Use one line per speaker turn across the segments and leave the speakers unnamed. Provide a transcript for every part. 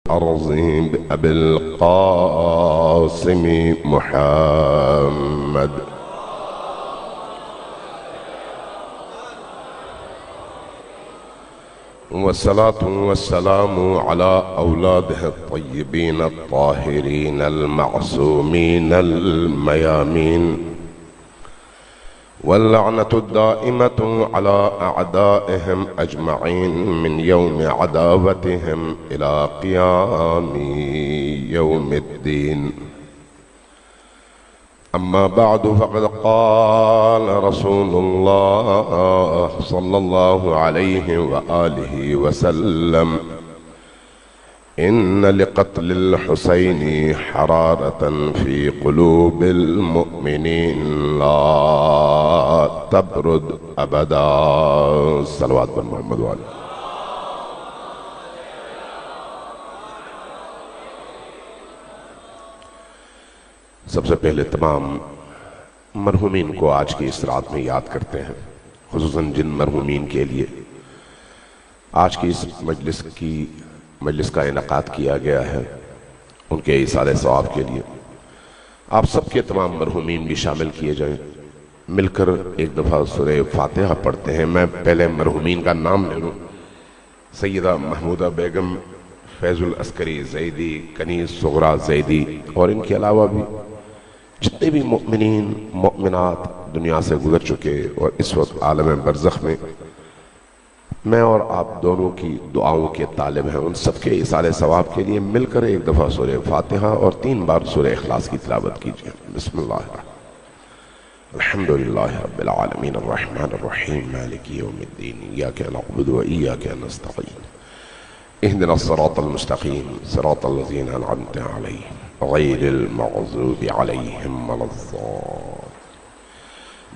الأرض بأبي القاسم محمد والصلاة والسلام على أولاده الطيبين الطاهرين المعصومين الميامين واللعنة الدائمة على أعدائهم أجمعين من يوم عداوتهم إلى قيام يوم الدين. أما بعد، فقد قال رسول الله صلى الله عليه وآله وسلم: إن لقتل الحسين حرارة في قلوب المؤمنين لا تبرد أبدا. صلوات بر محمد وآله. سب سے پہلے تمام مرحومین کو آج کی اس رات میں یاد کرتے ہیں، خصوصاً جن مرحومین کے لیے آج کی اس مجلس کا انعقاد کیا گیا ہے، ان کے ایصال ثواب کے لیے آپ سب کے تمام مرحومین بھی شامل کیے جائیں۔ مل کر ایک دفعہ سورہ فاتحہ پڑھتے ہیں۔ میں پہلے مرحومین کا نام لے لوں: سیدہ محمودہ بیگم، فیض العسکری زیدی، کنیز صغرا زیدی، اور ان کے علاوہ بھی جتنے بھی مؤمنین مؤمنات دنیا سے گزر چکے اور اس وقت عالم برزخ میں میں اور آپ دونوں کی دعاؤں کے طالب ہیں، ان سب کے ایصال ثواب کے لیے مل کر ایک دفعہ سورہ فاتحہ اور 3 بار سورہ اخلاص کی تلاوت کیجیے۔ بسم اللہ الرحمن الرحیم۔ الحمدللہ رب العالمین الرحمن الرحیم مالک یوم الدین ایاک نعبد و ایاک نستعین اهدنا الصراط المستقیم صراط الذین انعمت علیہم غیر المغضوب علیہم ولا الضالین۔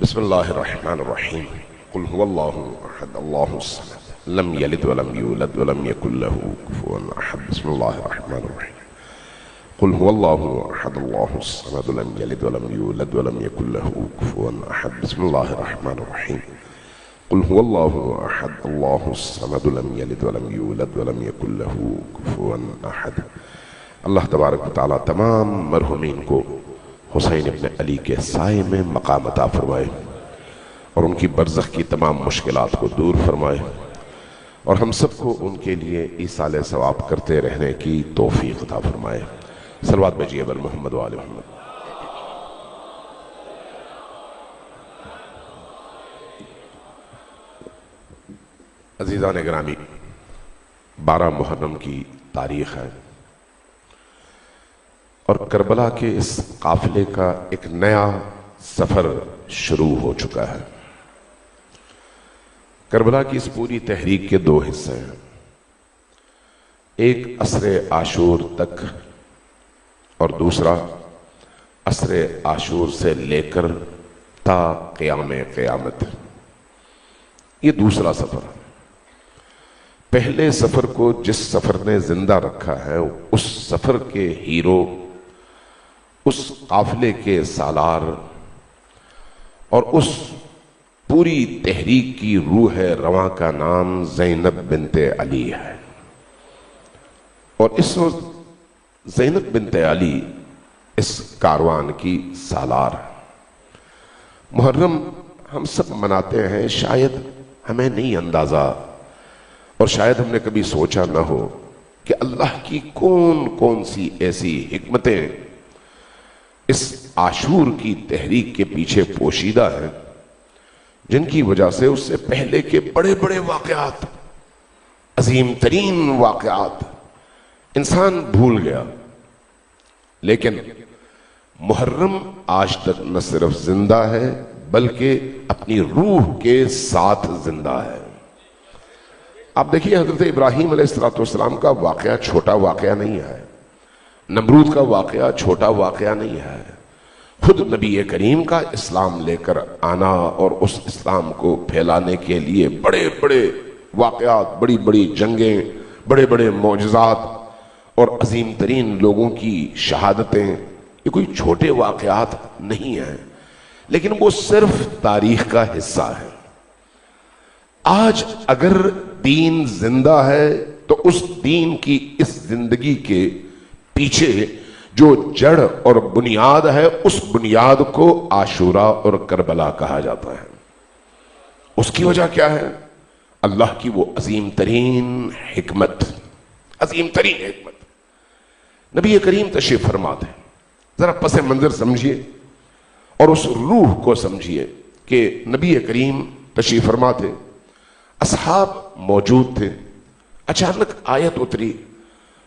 بسم اللہ الرحمن الرحیم۔ قل هو اللہ احد اللہ الصمد لم یلد ولم یولد ولم یکن له کفوا احد۔ بسم اللہ الرحمن الرحیم۔ قل هو اللہ احد اللہ الصمد لم یلد ولم یولد ولم یکن له کفوا احد۔ بسم اللہ الرحمن الرحیم۔ قل هو اللہ احد اللہ الصمد لم یلد ولم یولد ولم یکن له کفوا احد۔ اللہ تبارک و تعالی تمام مرحومین کو حسین ابن علی کے سائے میں مقام عطا فرمائے اور ان کی برزخ کی تمام مشکلات کو دور فرمائے، اور ہم سب کو ان کے لیے ایصال ثواب کرتے رہنے کی توفیق عطا فرمائے۔ صلوات بھیجیے بر محمد و آل محمد۔ عزیزان گرامی، 12 محرم کی تاریخ ہے اور کربلا کے اس قافلے کا ایک نیا سفر شروع ہو چکا ہے۔ کربلا کی اس پوری تحریک کے 2 حصے ہیں، ایک عصر عاشور تک اور دوسرا عصر عاشور سے لے کر تا قیام قیامت۔ یہ دوسرا سفر ہے۔ پہلے سفر کو جس سفر نے زندہ رکھا ہے، اس سفر کے ہیرو، اس قافلے کے سالار اور اس پوری تحریک کی روح رواں کا نام زینب بنت علی ہے، اور اس وقت زینب بنت علی اس کاروان کی سالار ہے۔ محرم ہم سب مناتے ہیں، شاید ہمیں نہیں اندازہ اور شاید ہم نے کبھی سوچا نہ ہو کہ اللہ کی کون کون سی ایسی حکمتیں اس عاشور کی تحریک کے پیچھے پوشیدہ ہیں، جن کی وجہ سے اس سے پہلے کے بڑے بڑے واقعات، عظیم ترین واقعات انسان بھول گیا، لیکن محرم آج تک نہ صرف زندہ ہے بلکہ اپنی روح کے ساتھ زندہ ہے۔ آپ دیکھیے، حضرت ابراہیم علیہ السلام کا واقعہ چھوٹا واقعہ نہیں ہے، نمرود کا واقعہ چھوٹا واقعہ نہیں ہے، خود نبی کریم کا اسلام لے کر آنا اور اس اسلام کو پھیلانے کے لیے بڑے بڑے واقعات، بڑی بڑی جنگیں، بڑے بڑے معجزات اور عظیم ترین لوگوں کی شہادتیں، یہ کوئی چھوٹے واقعات نہیں ہیں، لیکن وہ صرف تاریخ کا حصہ ہے۔ آج اگر دین زندہ ہے تو اس دین کی اس زندگی کے پیچھے جو جڑ اور بنیاد ہے، اس بنیاد کو عاشورہ اور کربلا کہا جاتا ہے۔ اس کی وجہ کیا ہے؟ اللہ کی وہ عظیم ترین حکمت، عظیم ترین حکمت۔ نبی کریم تشریف فرماتے ہیں، ذرا پس منظر سمجھیے اور اس روح کو سمجھیے کہ نبی کریم تشریف فرما تھے، اصحاب موجود تھے، اچانک آیت اتری،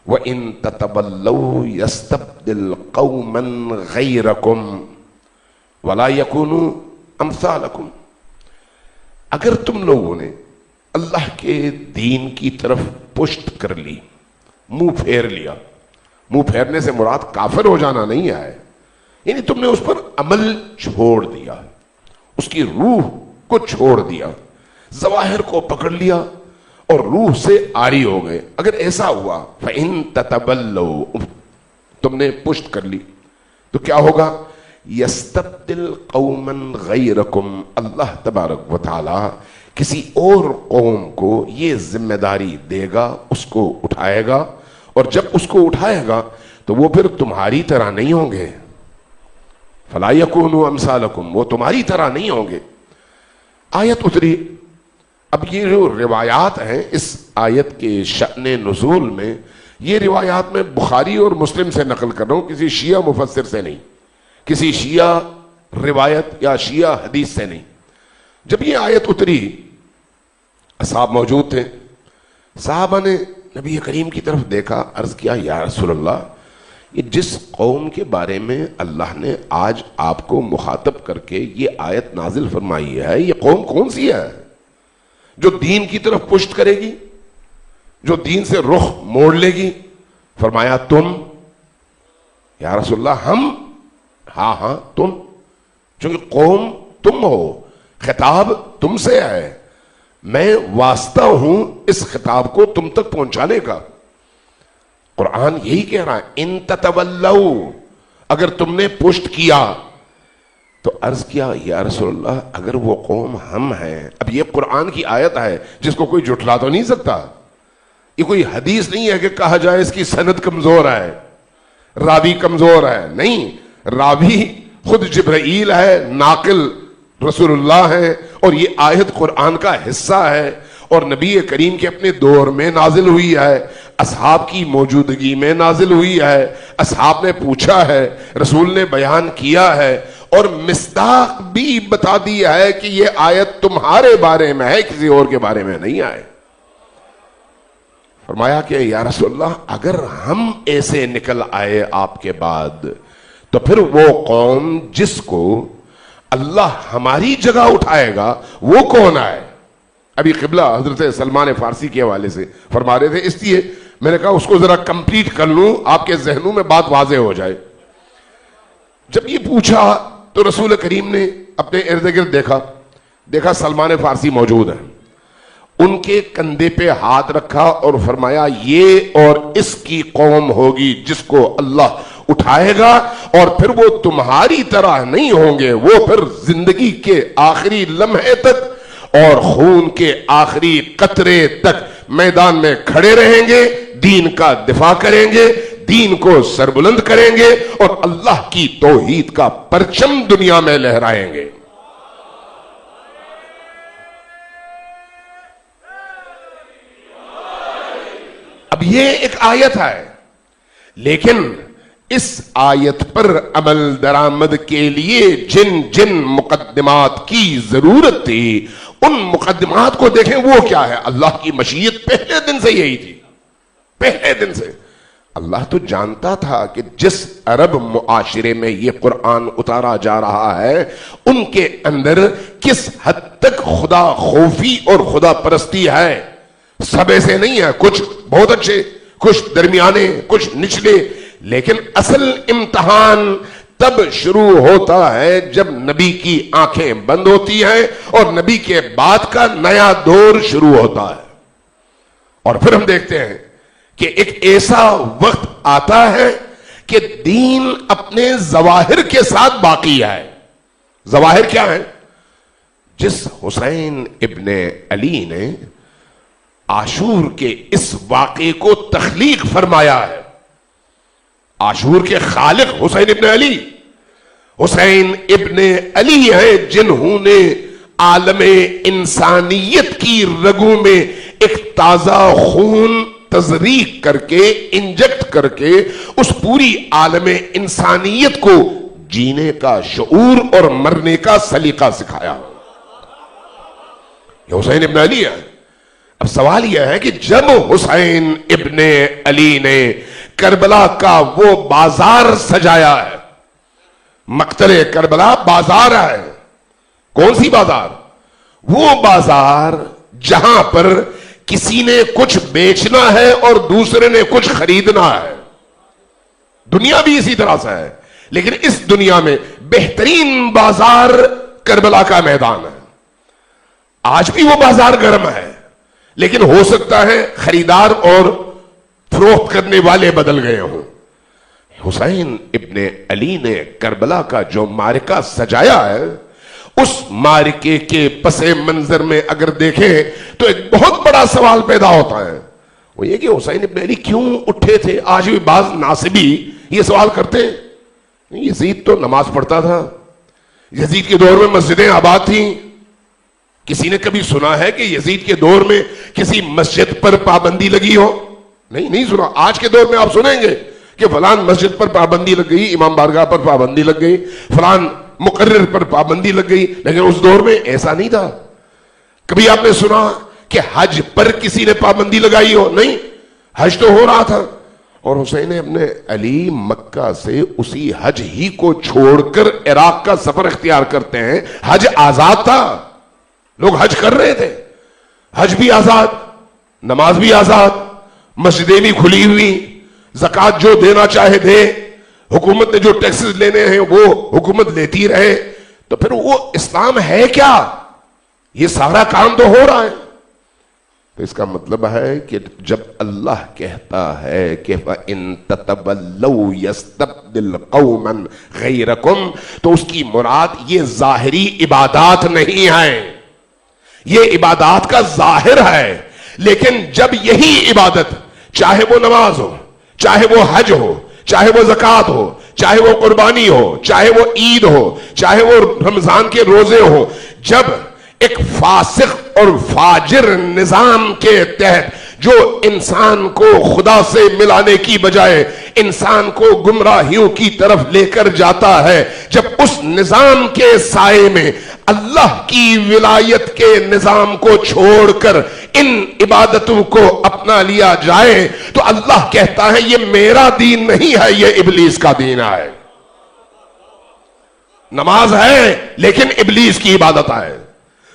وَإِن تَتَوَلَّوْا يَسْتَبْدِلْ قَوْمًا غَيْرَكُمْ وَلَا يَكُونُوا أَمْثَالَكُمْ۔ اگر تم لوگوں نے اللہ کے دین کی طرف پشت کر لی، منہ پھیر لیا، منہ پھیرنے سے مراد کافر ہو جانا نہیں ہے، یعنی تم نے اس پر عمل چھوڑ دیا، اس کی روح کو چھوڑ دیا، ظواہر کو پکڑ لیا اور روح سے عاری ہو گئے، اگر ایسا ہوا فَإِن تَتَوَلَّوْا، تم نے پشت کر لی، تو کیا ہوگا؟ يَسْتَبْدِلْ قَوْمًا غَيْرَكُمْ، اللہ تبارک و تعالی کسی اور قوم کو یہ ذمہ داری دے گا، اس کو اٹھائے گا، اور جب اس کو اٹھائے گا تو وہ پھر تمہاری طرح نہیں ہوں گے، فَلَا يَكُونُوا أَمْثَالَكُمْ، وہ تمہاری طرح نہیں ہوں گے۔ آیت اتری۔ اب یہ جو روایات ہیں اس آیت کے شأن نزول میں، یہ روایات میں بخاری اور مسلم سے نقل کر رہا ہوں، کسی شیعہ مفسر سے نہیں، کسی شیعہ روایت یا شیعہ حدیث سے نہیں۔ جب یہ آیت اتری، اصحاب موجود تھے، صحابہ نے نبی کریم کی طرف دیکھا، عرض کیا یا رسول اللہ، یہ جس قوم کے بارے میں اللہ نے آج آپ کو مخاطب کر کے یہ آیت نازل فرمائی ہے، یہ قوم کون سی ہے جو دین کی طرف پشت کرے گی، جو دین سے رخ موڑ لے گی؟ فرمایا تم۔ یا رسول اللہ ہم؟ ہاں ہاں تم، چونکہ قوم تم ہو، خطاب تم سے ہے، میں واسطہ ہوں اس خطاب کو تم تک پہنچانے کا۔ قرآن یہی کہہ رہا ہے، ان تتولوا، اگر تم نے پشت کیا۔ تو عرض کیا یا رسول اللہ اگر وہ قوم ہم ہیں، اب یہ قرآن کی آیت ہے جس کو کوئی جھٹلا تو نہیں سکتا، یہ کوئی حدیث نہیں ہے کہ کہا جائے اس کی سند کمزور ہے، راوی کمزور ہے، نہیں، راوی خود جبرائیل ہے، ناقل رسول اللہ ہے، اور یہ آیت قرآن کا حصہ ہے، اور نبی کریم کے اپنے دور میں نازل ہوئی ہے، اصحاب کی موجودگی میں نازل ہوئی ہے، اصحاب نے پوچھا ہے، رسول نے بیان کیا ہے، اور مصداق بھی بتا دیا ہے کہ یہ آیت تمہارے بارے میں ہے، کسی اور کے بارے میں نہیں آئے۔ فرمایا کہ یا رسول اللہ اگر ہم ایسے نکل آئے آپ کے بعد، تو پھر وہ قوم جس کو اللہ ہماری جگہ اٹھائے گا وہ کون آئے؟ ابھی قبلہ حضرت سلمان فارسی کے حوالے سے فرما رہے تھے، اس لیے میں نے کہا اس کو ذرا کمپلیٹ کر لوں، آپ کے ذہنوں میں بات واضح ہو جائے۔ جب یہ پوچھا تو رسول کریم نے اپنے ارد گرد دیکھا سلمان فارسی موجود ہیں، ان کے کندھے پہ ہاتھ رکھا اور فرمایا یہ اور اس کی قوم ہوگی جس کو اللہ اٹھائے گا، اور پھر وہ تمہاری طرح نہیں ہوں گے، وہ پھر زندگی کے آخری لمحے تک اور خون کے آخری قطرے تک میدان میں کھڑے رہیں گے، دین کا دفاع کریں گے، دین کو سربلند کریں گے، اور اللہ کی توحید کا پرچم دنیا میں لہرائیں گے۔ اب یہ ایک آیت ہے، لیکن اس آیت پر عمل درآمد کے لیے جن جن مقدمات کی ضرورت تھی، ان مقدمات کو دیکھیں وہ کیا ہے۔ اللہ کی مشیت پہلے دن سے یہی تھی، پہلے دن سے اللہ تو جانتا تھا کہ جس عرب معاشرے میں یہ قرآن اتارا جا رہا ہے ان کے اندر کس حد تک خدا خوفی اور خدا پرستی ہے۔ سب ایسے نہیں ہے، کچھ بہت اچھے، کچھ درمیانے، کچھ نچلے، لیکن اصل امتحان تب شروع ہوتا ہے جب نبی کی آنکھیں بند ہوتی ہیں اور نبی کے بعد کا نیا دور شروع ہوتا ہے۔ اور پھر ہم دیکھتے ہیں کہ ایک ایسا وقت آتا ہے کہ دین اپنے ظواہر کے ساتھ باقی ہے۔ ظواہر کیا ہے؟ جس حسین ابن علی نے عاشور کے اس واقعے کو تخلیق فرمایا ہے. عاشور کے خالق حسین ابن علی، حسین ابن علی ہیں جنہوں نے عالم انسانیت کی رگوں میں ایک تازہ خون تزریق کر کے، انجیکٹ کر کے اس پوری عالم انسانیت کو جینے کا شعور اور مرنے کا سلیقہ سکھایا. یہ حسین ابن علی ہے. اب سوال یہ ہے کہ جب حسین ابن علی نے کربلا کا وہ بازار سجایا ہے، مقتل کربلا بازار ہے. کون سی بازار؟ وہ بازار جہاں پر کسی نے کچھ بیچنا ہے اور دوسرے نے کچھ خریدنا ہے. دنیا بھی اسی طرح سے ہے، لیکن اس دنیا میں بہترین بازار کربلا کا میدان ہے. آج بھی وہ بازار گرم ہے، لیکن ہو سکتا ہے خریدار اور فروخت کرنے والے بدل گئے ہوں. حسین ابن علی نے کربلا کا جو معرکہ سجایا ہے، اس معرکے کے پس منظر میں اگر دیکھیں تو ایک بہت بڑا سوال پیدا ہوتا ہے. وہ یہ کہ حسین ابن علی کیوں اٹھے تھے؟ آج بھی بعض ناصبی یہ سوال کرتے ہیں. یزید تو نماز پڑھتا تھا، یزید کے دور میں مسجدیں آباد تھیں. کسی نے کبھی سنا ہے کہ یزید کے دور میں کسی مسجد پر پابندی لگی ہو؟ نہیں سنا. آج کے دور میں آپ سنیں گے کہ فلان مسجد پر پابندی لگ گئی، امام بارگاہ پر پابندی لگ گئی، فلان مقرر پر پابندی لگ گئی. لیکن اس دور میں ایسا نہیں تھا. کبھی آپ نے سنا کہ حج پر کسی نے پابندی لگائی ہو؟ نہیں، حج تو ہو رہا تھا. اور حسین ابن علی مکہ سے اسی حج ہی کو چھوڑ کر عراق کا سفر اختیار کرتے ہیں. حج آزاد تھا، لوگ حج کر رہے تھے. حج بھی آزاد، نماز بھی آزاد، مسجدیں بھی کھلی ہوئی، زکوٰۃ جو دینا چاہے دے، حکومت نے جو ٹیکسز لینے ہیں وہ حکومت لیتی رہے. تو پھر وہ اسلام ہے کیا؟ یہ سارا کام تو ہو رہا ہے. تو اس کا مطلب ہے کہ جب اللہ کہتا ہے کہ فَإِن تَتَوَلَّوْا يَسْتَبْدِلْ قَوْمًا غَيْرَكُمْ، تو اس کی مراد یہ ظاہری عبادات نہیں ہے، یہ عبادات کا ظاہر ہے. لیکن جب یہی عبادت، چاہے وہ نماز ہو، چاہے وہ حج ہو، چاہے وہ زکوٰۃ ہو، چاہے وہ قربانی ہو، چاہے وہ عید ہو، چاہے وہ رمضان کے روزے ہو، جب ایک فاسق اور فاجر نظام کے تحت جو انسان کو خدا سے ملانے کی بجائے انسان کو گمراہیوں کی طرف لے کر جاتا ہے، جب اس نظام کے سائے میں اللہ کی ولایت کے نظام کو چھوڑ کر ان عبادتوں کو اپنا لیا جائے، تو اللہ کہتا ہے یہ میرا دین نہیں ہے، یہ ابلیس کا دین ہے. نماز ہے لیکن ابلیس کی عبادت ہے،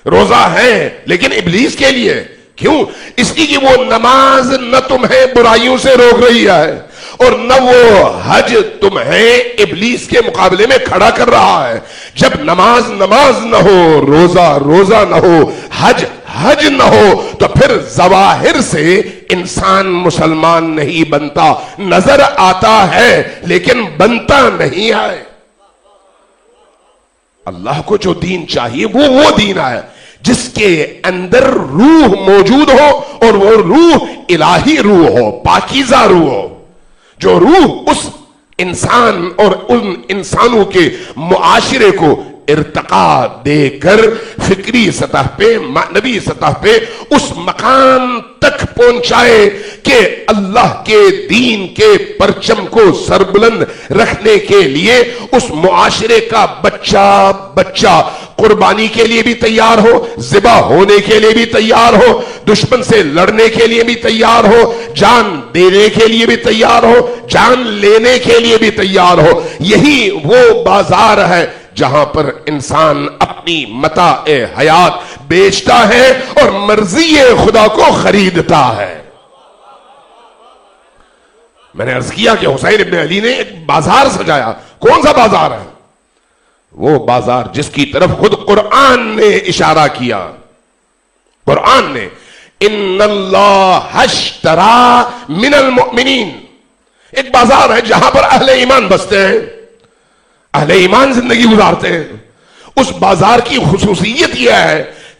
روزہ ہے لیکن ابلیس کے لیے. کیوں؟ اس لیے کہ وہ نماز نہ تمہیں برائیوں سے روک رہی ہے، اور نہ وہ حج تمہیں ابلیس کے مقابلے میں کھڑا کر رہا ہے. جب نماز نہ ہو، روزہ نہ ہو، حج نہ ہو، تو پھر ظواہر سے انسان مسلمان نہیں بنتا. نظر آتا ہے لیکن بنتا نہیں ہے. اللہ کو جو دین چاہیے وہ دین ہے جس کے اندر روح موجود ہو، اور وہ روح الہی روح ہو، پاکیزہ روح ہو. جو روح اس انسان اور ان انسانوں کے معاشرے کو ارتقا دے کر فکری سطح پہ، معنوی سطح پہ اس مقام تک پہنچائے کہ اللہ کے دین کے پرچم کو سربلند رکھنے کے لیے اس معاشرے کا بچہ قربانی کے لیے بھی تیار ہو، ذبح ہونے کے لیے بھی تیار ہو، دشمن سے لڑنے کے لیے بھی تیار ہو، جان دینے کے لیے بھی تیار ہو، جان لینے کے لیے بھی تیار ہو. یہی وہ بازار ہے جہاں پر انسان اپنی متاع حیات بیچتا ہے اور مرضی خدا کو خریدتا ہے. میں نے عرض کیا کہ حسین ابن علی نے ایک بازار سجایا. کون سا بازار ہے؟ وہ بازار جس کی طرف خود قرآن نے اشارہ کیا. قرآن نے ان اللہ اشترا من المؤمنین، ایک بازار ہے جہاں پر اہل ایمان بستے ہیں، اہل ایمان زندگی گزارتے ہیں. اس بازار کی خصوصیت یہ ہے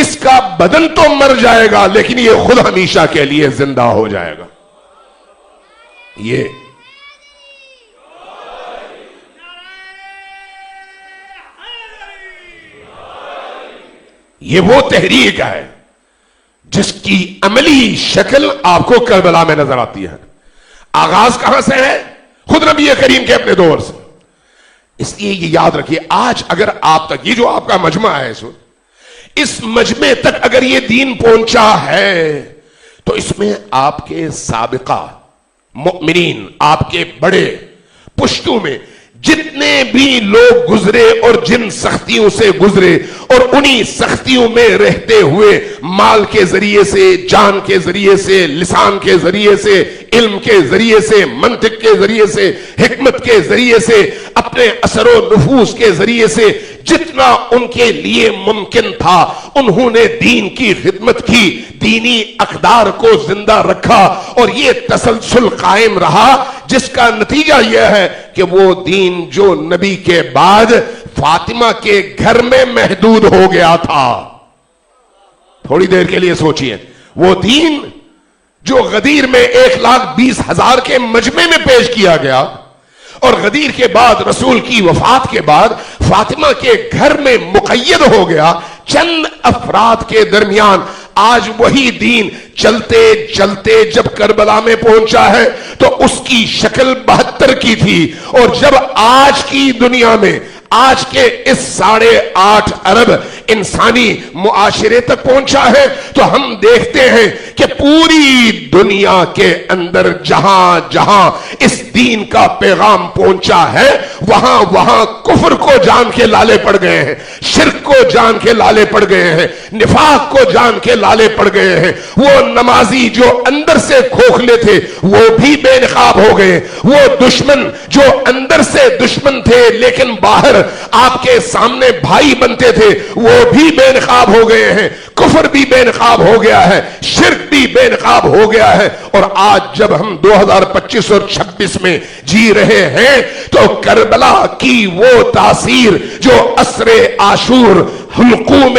اس کا بدن تو مر جائے گا لیکن یہ خود ہمیشہ کے لیے زندہ ہو جائے گا. یہ وہ تحریک ہے جس کی عملی شکل آپ کو کربلا میں نظر آتی ہے. آغاز کہاں سے ہے؟ خود نبی کریم کے اپنے دور سے. اس لیے یہ یاد رکھیے، آج اگر آپ تک یہ جو آپ کا مجمع ہے اس مجمع تک اگر یہ دین پہنچا ہے تو اس میں آپ کے سابقہ مؤمنین، آپ کے بڑے پشتوں میں جتنے بھی لوگ گزرے اور جن سختیوں سے گزرے اور انہی سختیوں میں رہتے ہوئے مال کے ذریعے سے، جان کے ذریعے سے، لسان کے ذریعے سے، علم کے ذریعے سے، منطق کے ذریعے سے، حکمت کے ذریعے سے، اپنے اثر و نفوذ کے ذریعے سے جتنا ان کے لیے ممکن تھا انہوں نے دین کی خدمت کی، دینی اقدار کو زندہ رکھا اور یہ تسلسل قائم رہا، جس کا نتیجہ یہ ہے کہ وہ دین جو نبی کے بعد فاطمہ کے گھر میں محدود ہو گیا تھا. تھوڑی دیر کے لیے سوچئے، وہ دین جو غدیر میں 1,20,000 کے مجمع میں پیش کیا گیا اور غدیر کے بعد رسول کی وفات کے بعد فاطمہ کے گھر میں مقید ہو گیا چند افراد کے درمیان، آج وہی دین چلتے چلتے جب کربلا میں پہنچا ہے تو اس کی شکل 72 کی تھی، اور جب آج کی دنیا میں آج کے اس 8.5 ارب انسانی معاشرے تک پہنچا ہے تو ہم دیکھتے ہیں کہ پوری دنیا کے اندر جہاں جہاں اس دین کا پیغام پہنچا ہے وہاں وہاں کفر کو جان کے لالے پڑ گئے ہیں، شرک کو جان کے لالے پڑ گئے ہیں، نفاق کو جان کے لالے پڑ گئے ہیں. وہ نمازی جو اندر سے کھوکھلے تھے وہ بھی بے نقاب ہو گئے، وہ دشمن جو اندر سے دشمن تھے لیکن باہر آپ کے سامنے بھائی بنتے تھے وہ بھی بے نقاب ہو گئے ہیں، کفر بھی بے نقاب ہو گیا ہے، شرک بھی بے نقاب ہو گیا ہے. اور آج جب ہم 2025 اور 26 میں جی رہے ہیں تو کربلا کی وہ تاثیر جو عصر عاشور حلقوم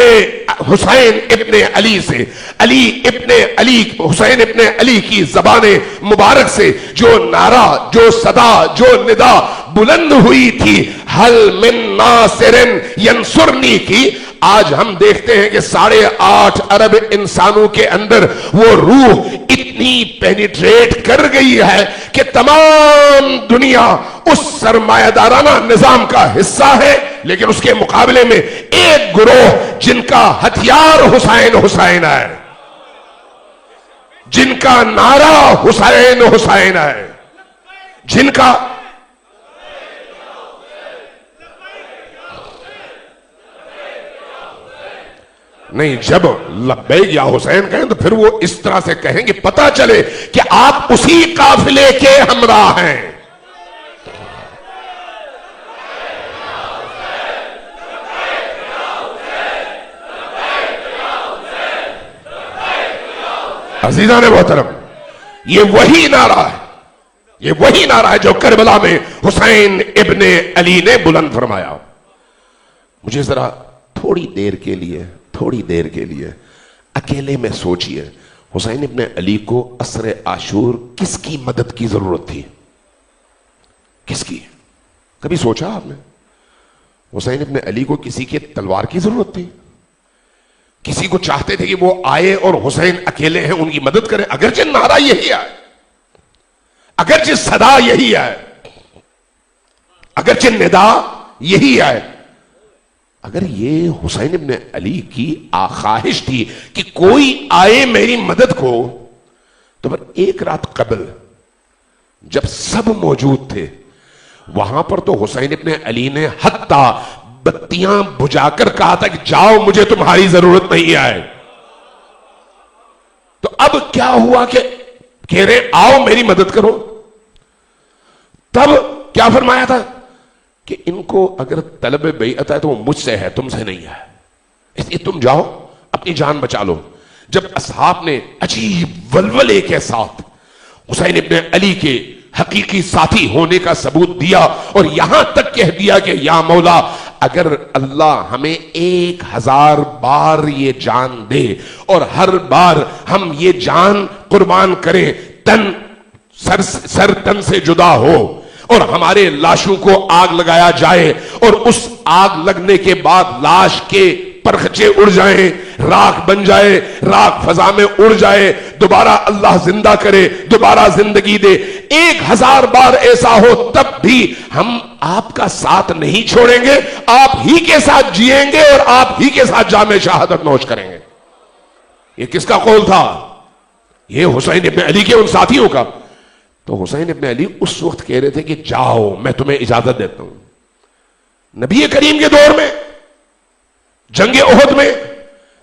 حسین ابن علی سے، علی ابن علی، حسین ابن علی کی زبان مبارک سے جو نعرہ، جو صدا، جو ندا بلند ہوئی تھی، حل من ناصر ینصرنی کی، آج ہم دیکھتے ہیں کہ 8.5 ارب انسانوں کے اندر وہ روح اتنی پینیٹریٹ کر گئی ہے کہ تمام دنیا اس سرمایہ دارانہ نظام کا حصہ ہے، لیکن اس کے مقابلے میں ایک گروہ جن کا ہتھیار حسین حسین ہے، جن کا نعرہ حسین حسین ہے، جن کا نہیں، جب لبیک یا حسین کہیں تو پھر وہ اس طرح سے کہیں کہ پتہ چلے کہ آپ اسی قافلے کے ہمراہ ہیں. عزیزان محترم، یہ وہی نعرہ ہے، یہ وہی نعرہ ہے جو کربلا میں حسین ابن علی نے بلند فرمایا. مجھے ذرا تھوڑی دیر کے لیے اکیلے میں سوچئے، حسین ابن علی کو عصر عاشور کس کی مدد کی ضرورت تھی؟ کس کی؟ کبھی سوچا آپ نے؟ حسین ابن علی کو کسی کے تلوار کی ضرورت تھی؟ کسی کو چاہتے تھے کہ وہ آئے اور حسین اکیلے ہیں ان کی مدد کرے؟ اگرچہ نعرہ یہی ہے، اگرچہ صدا یہی ہے، اگرچہ ندا یہی ہے، اگر یہ حسین ابن علی کی خواہش تھی کہ کوئی آئے میری مدد کو، تو پھر ایک رات قبل جب سب موجود تھے وہاں پر تو حسین ابن علی نے حتیٰ بتیاں بجھا کر کہا تھا کہ جاؤ مجھے تمہاری ضرورت نہیں ہے. تو اب کیا ہوا کہ کہہ رہے آؤ میری مدد کرو، تب کیا فرمایا تھا کہ ان کو اگر طلب بیعت ہے تو وہ مجھ سے ہے، تم سے نہیں ہے، اس لیے تم جاؤ اپنی جان بچا لو. جب اصحاب نے عجیب ولولے کے ساتھ حسین ابن علی کے حقیقی ساتھی ہونے کا ثبوت دیا اور یہاں تک کہہ دیا کہ یا مولا اگر اللہ ہمیں 1000 بار یہ جان دے اور ہر بار ہم یہ جان قربان کریں، تن سر تن سے جدا ہو اور ہمارے لاشوں کو آگ لگایا جائے اور اس آگ لگنے کے بعد لاش کے پرخچے اڑ جائیں، راکھ بن جائے، راکھ فضا میں اڑ جائے، دوبارہ اللہ زندہ کرے، دوبارہ زندگی دے، 1000 بار ایسا ہو، تب بھی ہم آپ کا ساتھ نہیں چھوڑیں گے، آپ ہی کے ساتھ جیئیں گے اور آپ ہی کے ساتھ جام شہادت نوش کریں گے۔ یہ کس کا قول تھا؟ یہ حسین ابن علی کے ان ساتھیوں کا۔ تو حسین ابن علی اس وقت کہہ رہے تھے کہ جاؤ، میں تمہیں اجازت دیتا ہوں۔ نبی کریم کے دور میں، جنگ احد میں،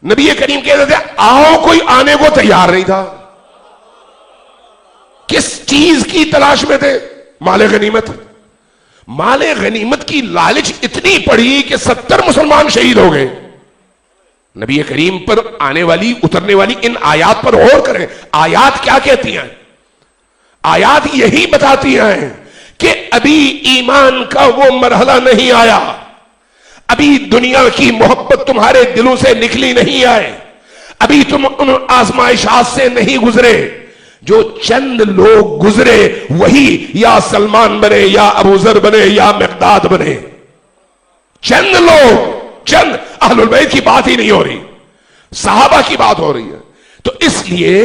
نبی کریم کہہ رہے تھے آؤ، کوئی آنے کو تیار نہیں تھا۔ کس چیز کی تلاش میں تھے؟ مال غنیمت۔ مال غنیمت کی لالچ اتنی پڑی کہ 70 مسلمان شہید ہو گئے۔ نبی کریم پر آنے والی، اترنے والی ان آیات پر غور کریں۔ آیات کیا کہتی ہیں؟ آیات یہی بتاتی ہیں کہ ابھی ایمان کا وہ مرحلہ نہیں آیا، ابھی دنیا کی محبت تمہارے دلوں سے نکلی نہیں آئے، ابھی تم ان آزمائشات سے نہیں گزرے۔ جو چند لوگ گزرے وہی یا سلمان بنے یا ابو ذر بنے یا مقداد بنے۔ چند لوگ، چند، اہل البیت کی بات ہی نہیں ہو رہی، صحابہ کی بات ہو رہی ہے۔ تو اس لیے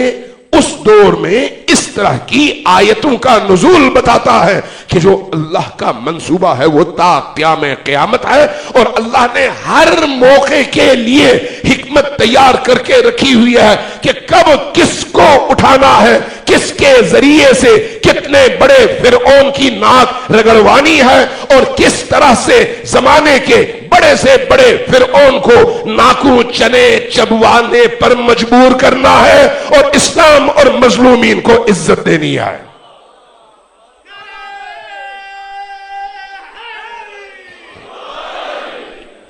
اس دور میں اس طرح کی آیتوں کا نزول بتاتا ہے کہ جو اللہ کا منصوبہ ہے وہ تا قیام قیامت ہے، اور اللہ نے ہر موقع کے لیے حکمت تیار کر کے رکھی ہوئی ہے کہ کب کس کو اٹھانا ہے، کس کے ذریعے سے کتنے بڑے فرعون کی ناک رگڑوانی ہے، اور کس طرح سے زمانے کے بڑے سے بڑے فرعون کو ناکوں چنے چبوانے پر مجبور کرنا ہے اور اسلام اور مظلومین کو عزت دینی ہے۔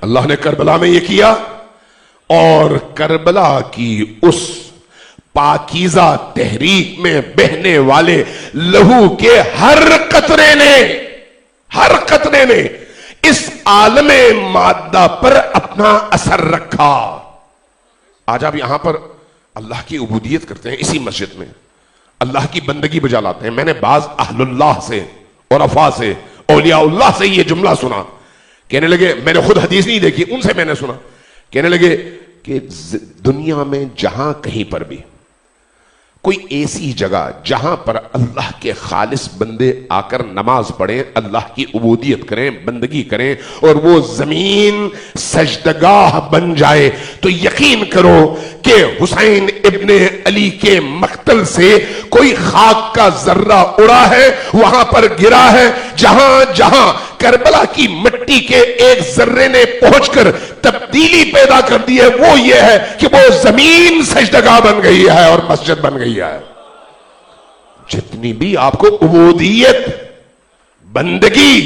اللہ نے کربلا میں یہ کیا، اور کربلا کی اس پاکیزہ تحریک میں بہنے والے لہو کے ہر قطرے نے اس عالم مادہ پر اپنا اثر رکھا۔ آج آپ یہاں پر اللہ کی عبودیت کرتے ہیں، اسی مسجد میں اللہ کی بندگی بجا لاتے ہیں۔ میں نے بعض اہل اللہ سے، عرفاء سے، اولیاء اللہ سے یہ جملہ سنا، کہنے لگے، میں نے خود حدیث نہیں دیکھی، ان سے میں نے سنا، کہنے لگے کہ دنیا میں جہاں کہیں پر بھی کوئی ایسی جگہ جہاں پر اللہ کے خالص بندے آ کر نماز پڑھیں، اللہ کی عبودیت کریں، بندگی کریں، اور وہ زمین سجدگاہ بن جائے، تو یقین کرو کہ حسین ابن علی کے مقتل سے کوئی خاک کا ذرہ اڑا ہے، وہاں پر گرا ہے۔ جہاں جہاں کربلا کی مٹی کے ایک ذرے نے پہنچ کر تبدیلی پیدا کر دی ہے، وہ یہ ہے کہ وہ زمین سجدگاہ بن گئی ہے اور مسجد بن گئی ہے۔ جتنی بھی آپ کو عبودیت، بندگی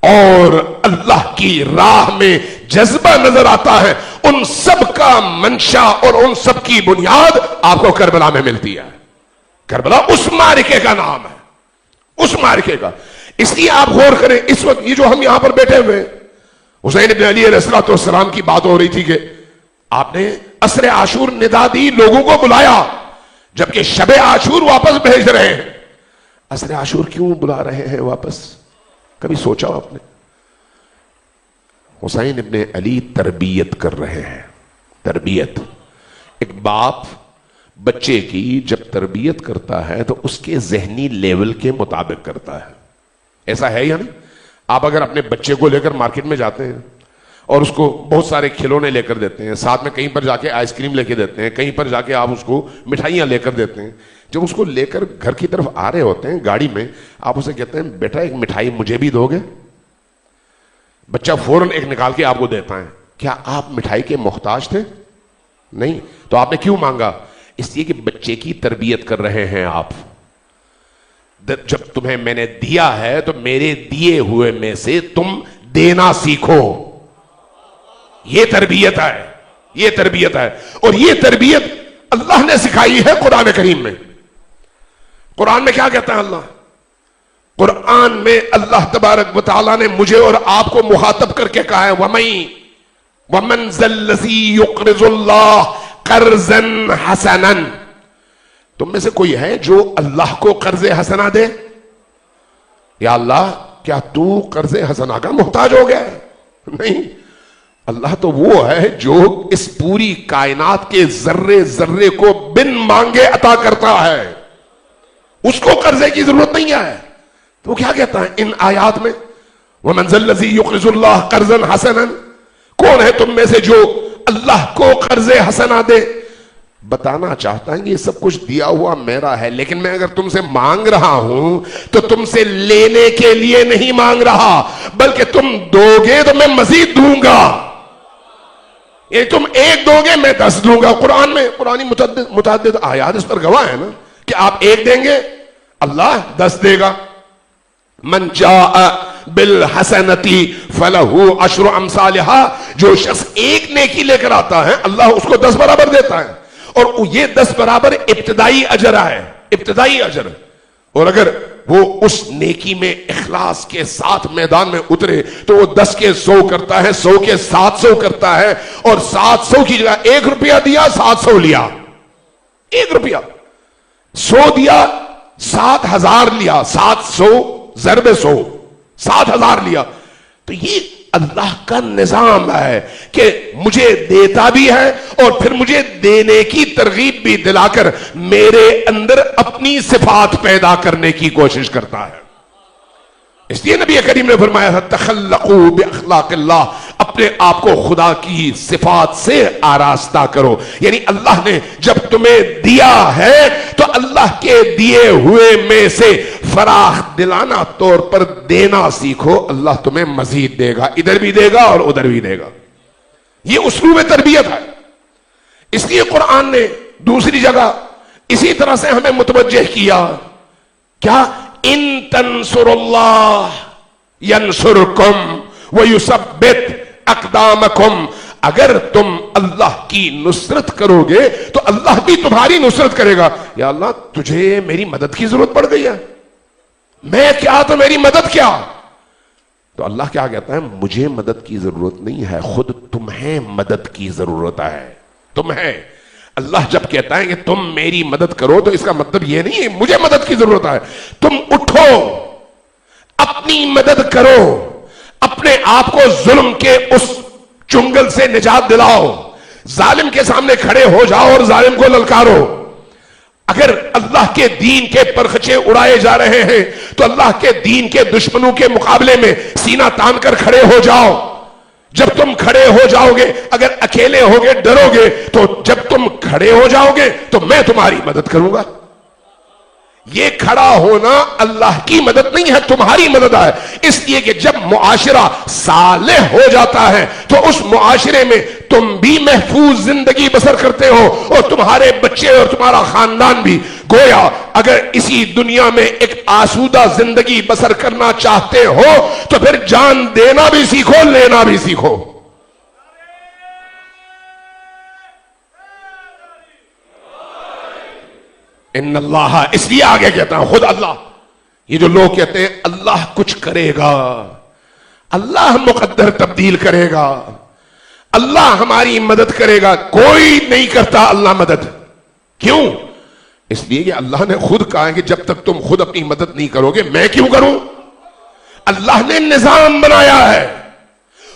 اور اللہ کی راہ میں جذبہ نظر آتا ہے، ان سب کا منشا اور ان سب کی بنیاد آپ کو کربلا میں ملتی ہے۔ کربلا اس معرکے کا نام ہے، اس معرکے کا۔ اس لیے آپ غور کریں، اس وقت یہ جو ہم یہاں پر بیٹھے ہوئے، حسین ابن علی علیہ السلام کی بات ہو رہی تھی کہ آپ نے عصر عاشور ندا دی، لوگوں کو بلایا، جبکہ شب عاشور واپس بھیج رہے ہیں۔ عصر عاشور کیوں بلا رہے ہیں واپس؟ کبھی سوچا آپ نے؟ حسین ابن علی تربیت کر رہے ہیں، تربیت۔ ایک باپ بچے کی جب تربیت کرتا ہے تو اس کے ذہنی لیول کے مطابق کرتا ہے، ایسا ہے یا نہیں؟ آپ اگر اپنے بچے کو لے کر مارکیٹ میں جاتے ہیں اور اس کو بہت سارے کھلونے لے کر دیتے ہیں، ساتھ میں کہیں پر جا کے آئس کریم لے کے دیتے ہیں، کہیں پر جا کے آپ اس کو مٹھائیاں لے کر دیتے ہیں، جب اس کو لے کر گھر کی طرف آ رہے ہوتے ہیں گاڑی میں، آپ اسے کہتے ہیں بیٹا ایک مٹھائی مجھے بھی دو گے؟ بچہ فوراً ایک نکال کے آپ کو دیتا ہے۔ کیا آپ مٹھائی کے محتاج تھے؟ نہیں۔ تو آپ نے کیوں مانگا؟ اس لیے کہ بچے کی تربیت کر رہے ہیں آپ۔ جب تمہیں میں نے دیا ہے تو میرے دیے ہوئے میں سے تم دینا سیکھو۔ یہ تربیت ہے، یہ تربیت ہے، اور یہ تربیت اللہ نے سکھائی ہے قرآن کریم میں۔ قرآن میں کیا کہتا ہے اللہ؟ قرآن میں اللہ تبارک و تعالیٰ نے مجھے اور آپ کو مخاطب کر کے کہا ہے وَمَنْ ذَا الَّذِي يُقْرِضُ اللَّهَ قَرْضًا حَسَنًا. تم میں سے کوئی ہے جو اللہ کو قرض حسنہ دے؟ یا اللہ کیا تو قرض حسنہ کا محتاج ہو گیا ہے؟ نہیں، اللہ تو وہ ہے جو اس پوری کائنات کے ذرے ذرے کو بن مانگے عطا کرتا ہے، اس کو قرضے کی ضرورت نہیں ہے. تو کیا کہتا ہے ان آیات میں وَمَنْ ذَا الَّذِي يُقْرِضُ اللَّهَ قَرْضًا حَسَنًا؟ کون ہے تم میں سے جو اللہ کو قرض حسنہ دے؟ بتانا چاہتا ہے کہ یہ سب کچھ دیا ہوا میرا ہے، لیکن میں اگر تم سے مانگ رہا ہوں تو تم سے لینے کے لیے نہیں مانگ رہا، بلکہ تم دو گے تو میں مزید دوں گا. یہ تم ایک دو گے میں 10 دوں گا. قرآن میں قرآنی متعدد آیات اس پر گواہ ہے نا کہ آپ ایک دیں گے اللہ 10 دے گا. من جاء بالحسنتی فلہ عشر امثالہا، جو شخص ایک نیکی لے کر آتا ہے اللہ اس کو 10 برابر دیتا ہے، اور یہ 10 برابر ابتدائی اجر ہے، ابتدائی اجر. اور اگر وہ اس نیکی میں اخلاص کے ساتھ میدان میں اترے تو وہ 10 کے 100 کرتا ہے، 100 کے 700 کرتا ہے، اور 700 کی جگہ 1 روپیہ دیا 700 لیا. 1 روپیہ 100 دیا 7000 لیا، 700 ضرب 100 7000 لیا. تو یہ اللہ کا نظام ہے کہ مجھے دیتا بھی ہے اور پھر مجھے دینے کی ترغیب بھی دلا کر میرے اندر اپنی صفات پیدا کرنے کی کوشش کرتا ہے. اس لیے نبی کریم نے فرمایا تھا تخلقوا باخلاق اللہ، اپنے آپ کو خدا کی صفات سے آراستہ کرو. یعنی اللہ نے جب تمہیں دیا ہے تو اللہ کے دیے ہوئے میں سے فراخ دلانہ طور پر دینا سیکھو، اللہ تمہیں مزید دے گا، ادھر بھی دے گا اور ادھر بھی دے گا. یہ اسلوب تربیت ہے. اس لیے قرآن نے دوسری جگہ اسی طرح سے ہمیں متوجہ کیا کیا ان تنصر اللہ ینصرکم ویثبت اقدامکم، اگر تم اللہ کی نصرت کرو گے تو اللہ بھی تمہاری نصرت کرے گا. یا اللہ تجھے میری مدد کی ضرورت پڑ گئی ہے، میں کیا تو میری مدد کیا. تو اللہ کیا کہتا ہے مجھے مدد کی ضرورت نہیں ہے، خود تمہیں مدد کی ضرورت ہے. تمہیں اللہ جب کہتا ہے کہ تم میری مدد کرو تو اس کا مطلب یہ نہیں ہے مجھے مدد کی ضرورت ہے. تم اٹھو، اپنی مدد کرو، اپنے آپ کو ظلم کے اس چنگل سے نجات دلاؤ، ظالم کے سامنے کھڑے ہو جاؤ اور ظالم کو للکارو. اگر اللہ کے دین کے پرخچے اڑائے جا رہے ہیں تو اللہ کے دین کے دشمنوں کے مقابلے میں سینہ تان کر کھڑے ہو جاؤ. جب تم کھڑے ہو جاؤ گے، اگر اکیلے ہوگے ڈرو گے، تو جب تم کھڑے ہو جاؤ گے تو میں تمہاری مدد کروں گا. یہ کھڑا ہونا اللہ کی مدد نہیں ہے، تمہاری مدد ہے. اس لیے کہ جب معاشرہ صالح ہو جاتا ہے تو اس معاشرے میں تم بھی محفوظ زندگی بسر کرتے ہو اور تمہارے بچے اور تمہارا خاندان بھی. گویا اگر اسی دنیا میں ایک آسودہ زندگی بسر کرنا چاہتے ہو تو پھر جان دینا بھی سیکھو، لینا بھی سیکھو. ان اللہ، اس لیے آگے کہتا ہے خود اللہ. یہ جو لوگ کہتے ہیں اللہ کچھ کرے گا، اللہ مقدر تبدیل کرے گا، اللہ ہماری مدد کرے گا، کوئی نہیں کرتا اللہ مدد. کیوں؟ اس لیے کہ اللہ نے خود کہا ہے کہ جب تک تم خود اپنی مدد نہیں کرو گے میں کیوں کروں. اللہ نے نظام بنایا ہے،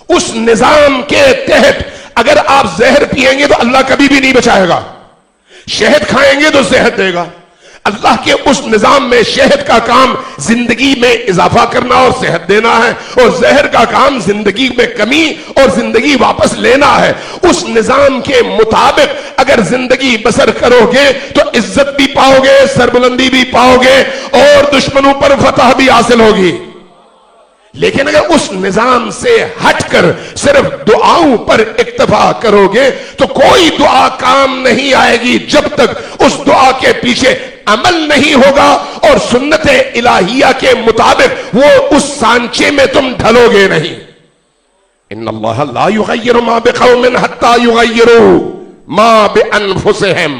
اس نظام کے تحت اگر آپ زہر پیئیں گے تو اللہ کبھی بھی نہیں بچائے گا، شہد کھائیں گے تو صحت دے گا. اللہ کے اس نظام میں شہد کا کام زندگی میں اضافہ کرنا اور صحت دینا ہے، اور زہر کا کام زندگی میں کمی اور زندگی واپس لینا ہے. اس نظام کے مطابق اگر زندگی بسر کرو گے تو عزت بھی پاؤ گے، سربلندی بھی پاؤ گے، اور دشمنوں پر فتح بھی حاصل ہوگی. لیکن اگر اس نظام سے ہٹ کر صرف دعاؤں پر اکتفا کرو گے تو کوئی دعا کام نہیں آئے گی جب تک اس دعا کے پیچھے عمل نہیں ہوگا اور سنت الہیہ کے مطابق وہ اس سانچے میں تم ڈھلو گے نہیں. ان اللہ لا یغیر ما بقوم حتی یغیروا ما بانفسہم.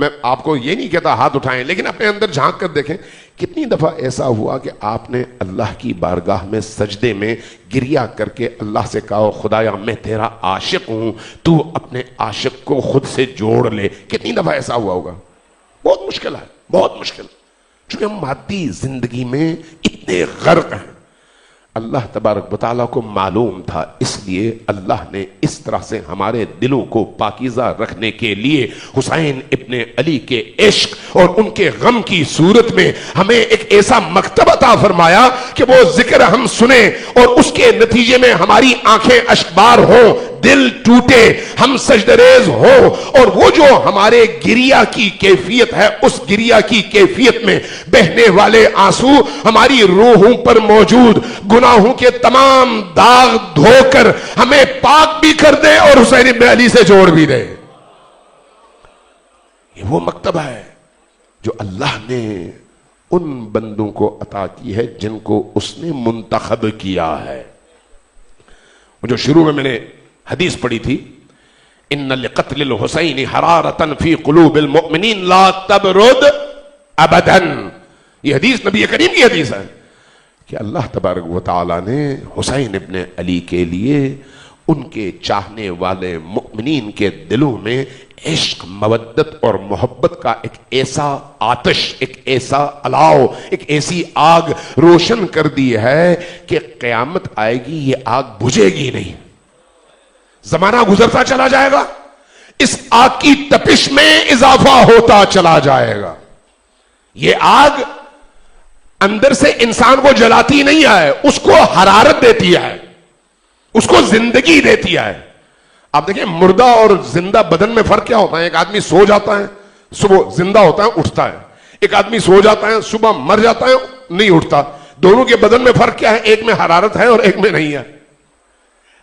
میں آپ کو یہ نہیں کہتا ہاتھ اٹھائیں، لیکن اپنے اندر جھانک کر دیکھیں کتنی دفعہ ایسا ہوا کہ آپ نے اللہ کی بارگاہ میں سجدے میں گریا کر کے اللہ سے کہا خدایا میں تیرا عاشق ہوں، تو اپنے عاشق کو خود سے جوڑ لے. کتنی دفعہ ایسا ہوا ہوگا؟ بہت مشکل ہے، بہت مشکل، چونکہ ہم مادی زندگی میں اتنے غرق ہیں. اللہ تبارک و تعالیٰ کو معلوم تھا، اس لیے اللہ نے اس طرح سے ہمارے دلوں کو پاکیزہ رکھنے کے لیے حسین ابن علی کے عشق اور ان کے غم کی صورت میں ہمیں ایک ایسا مکتب عطا فرمایا کہ وہ ذکر ہم سنیں اور اس کے نتیجے میں ہماری آنکھیں اشکبار ہوں، دل ٹوٹے، ہم سجدریز ہوں، اور وہ جو ہمارے گریا کی کیفیت ہے اس گریا کی کیفیت میں بہنے والے آنسو ہماری روحوں پر موجود گناہوں کے تمام داغ دھو کر ہمیں پاک بھی کر دے اور حسین ابن علی سے جوڑ بھی دے. یہ وہ مکتب ہے جو اللہ نے ان بندوں کو عطا کی ہے جن کو اس نے منتخب کیا ہے. جو شروع میں نے حدیث پڑھی تھی، ان لقتل الحسین حرارتا فی قلوب المؤمنین لا تبرد ابدا، یہ حدیث نبی کریم کی حدیث ہے کہ اللہ تبارک و تعالی نے حسین ابن علی کے لیے ان کے چاہنے والے مؤمنین کے دلوں میں عشق، مودت اور محبت کا ایک ایسا آتش، ایک ایسا الاؤ، ایک ایسی آگ روشن کر دی ہے کہ قیامت آئے گی یہ آگ بجھے گی نہیں. زمانہ گزرتا چلا جائے گا، اس آگ کی تپش میں اضافہ ہوتا چلا جائے گا. یہ آگ اندر سے انسان کو جلاتی نہیں ہے، اس کو حرارت دیتی ہے، اس کو زندگی دیتی ہے. آپ دیکھیں مردہ اور زندہ بدن میں فرق کیا ہوتا ہے؟ ایک آدمی سو جاتا ہے صبح زندہ ہوتا ہے اٹھتا ہے، ایک آدمی سو جاتا ہے صبح مر جاتا ہے نہیں اٹھتا. دونوں کے بدن میں فرق کیا ہے؟ ایک میں حرارت ہے اور ایک میں نہیں ہے.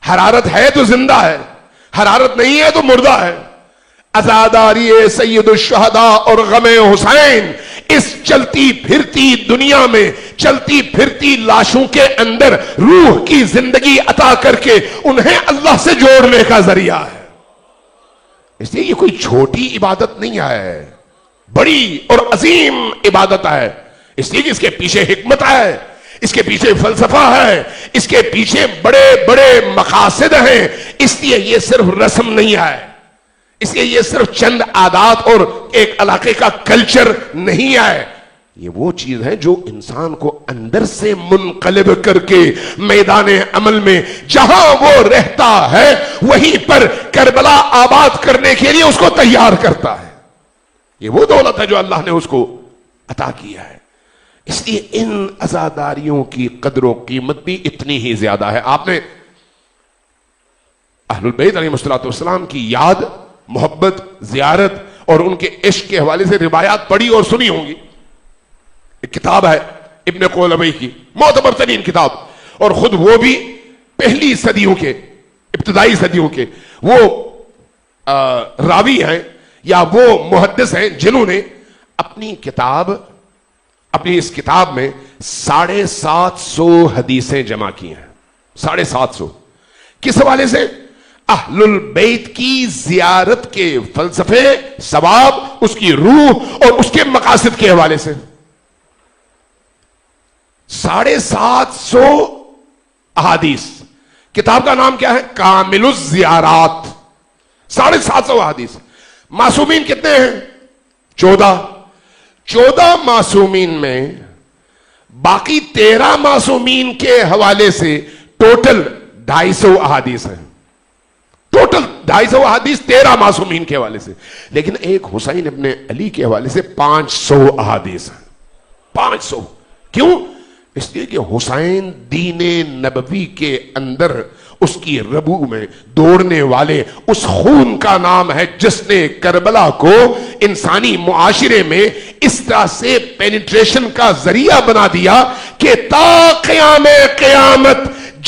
حرارت ہے تو زندہ ہے، حرارت نہیں ہے تو مردہ ہے. عزاداری سید الشہداء اور غم حسین اس چلتی پھرتی دنیا میں چلتی پھرتی لاشوں کے اندر روح کی زندگی عطا کر کے انہیں اللہ سے جوڑنے کا ذریعہ ہے. اس لیے یہ کوئی چھوٹی عبادت نہیں ہے، بڑی اور عظیم عبادت ہے. اس لیے کہ اس کے پیچھے حکمت ہے، اس کے پیچھے فلسفہ ہے، اس کے پیچھے بڑے بڑے مقاصد ہیں. اس لیے یہ صرف رسم نہیں ہے، اس لیے یہ صرف چند عادات اور ایک علاقے کا کلچر نہیں ہے. یہ وہ چیز ہے جو انسان کو اندر سے منقلب کر کے میدان عمل میں جہاں وہ رہتا ہے وہیں پر کربلا آباد کرنے کے لیے اس کو تیار کرتا ہے. یہ وہ دولت ہے جو اللہ نے اس کو عطا کیا ہے. اس لیے ان عزاداریوں کی قدر و قیمت بھی اتنی ہی زیادہ ہے. آپ نے اہل البیت علیہ السلام کی یاد، محبت، زیارت اور ان کے عشق کے حوالے سے روایات پڑھی اور سنی ہوں گی. ایک کتاب ہے ابن قولبی کی، معتبر ترین کتاب، اور خود وہ بھی پہلی صدیوں کے، ابتدائی صدیوں کے وہ راوی ہیں یا وہ محدث ہیں جنہوں نے اپنی اس کتاب میں 750 حدیثیں جمع کی ہیں. 750. کس حوالے سے؟ اہل البیت کی زیارت کے فلسفے، ثواب، اس کی روح اور اس کے مقاصد کے حوالے سے. 750 احادیث. کتاب کا نام کیا ہے؟ کامل الزیارات. 750 احادیث. معصومین کتنے ہیں؟ 14 معصومین میں باقی 13 معصومین کے حوالے سے ٹوٹل 250 احادیث ہیں. ٹوٹل 250 احادیث 13 معصومین کے حوالے سے. لیکن ایک حسین ابن علی کے حوالے سے 500 احادیث ہیں. 500. کیوں؟ اس لیے کہ حسین دین نبوی کے اندر اس کی ربو میں دوڑنے والے اس خون کا نام ہے جس نے کربلا کو انسانی معاشرے میں اس طرح سے پینیٹریشن کا ذریعہ بنا دیا کہ تا قیام قیامت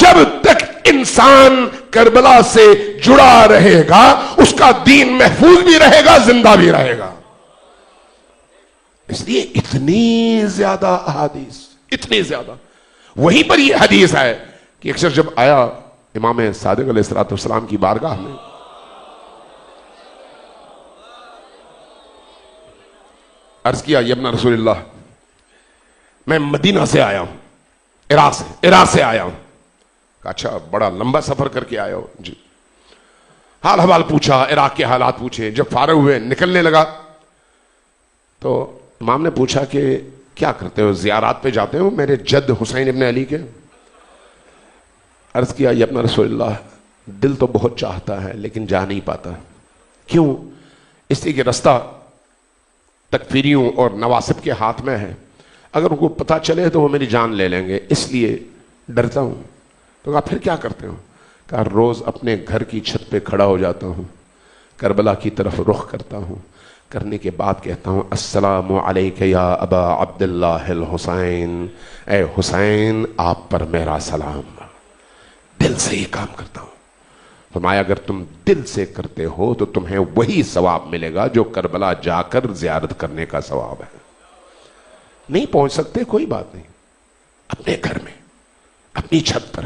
جب تک انسان کربلا سے جڑا رہے گا اس کا دین محفوظ بھی رہے گا، زندہ بھی رہے گا. اس لیے اتنی زیادہ احادیث، اتنی زیادہ. وہیں پر یہ حدیث ہے کہ اکثر جب آیا امام صادق علیہ السلام کی بارگاہ میں عرض کیا یا ابن رسول اللہ میں مدینہ سے آیا ہوں، عراق سے آیا ہوں. کہا اچھا بڑا لمبا سفر کر کے آیا ہو؟ جی. حال حوال پوچھا، عراق کے حالات پوچھے. جب فارغ ہوئے نکلنے لگا تو امام نے پوچھا کہ کیا کرتے ہو؟ زیارات پہ جاتے ہو میرے جد حسین ابن علی کے؟ عرض کیا یا ابن رسول اللہ دل تو بہت چاہتا ہے لیکن جا نہیں پاتا. کیوں؟ اس لیے کہ رستہ تکفیریوں اور نواسب کے ہاتھ میں ہے، اگر ان کو پتہ چلے تو وہ میری جان لے لیں گے، اس لیے ڈرتا ہوں. تو کہا پھر کیا کرتے ہو؟ کہا روز اپنے گھر کی چھت پہ کھڑا ہو جاتا ہوں، کربلا کی طرف رخ کرتا ہوں، کرنے کے بعد کہتا ہوں السلام علیک یا ابا عبداللہ الحسین، اے حسین آپ پر میرا سلام. دل سے یہ کام کرتا ہوں. فرمایا اگر تم دل سے کرتے ہو تو تمہیں وہی ثواب ملے گا جو کربلا جا کر زیارت کرنے کا ثواب ہے. نہیں پہنچ سکتے کوئی بات نہیں، اپنے گھر میں، اپنی چھت پر،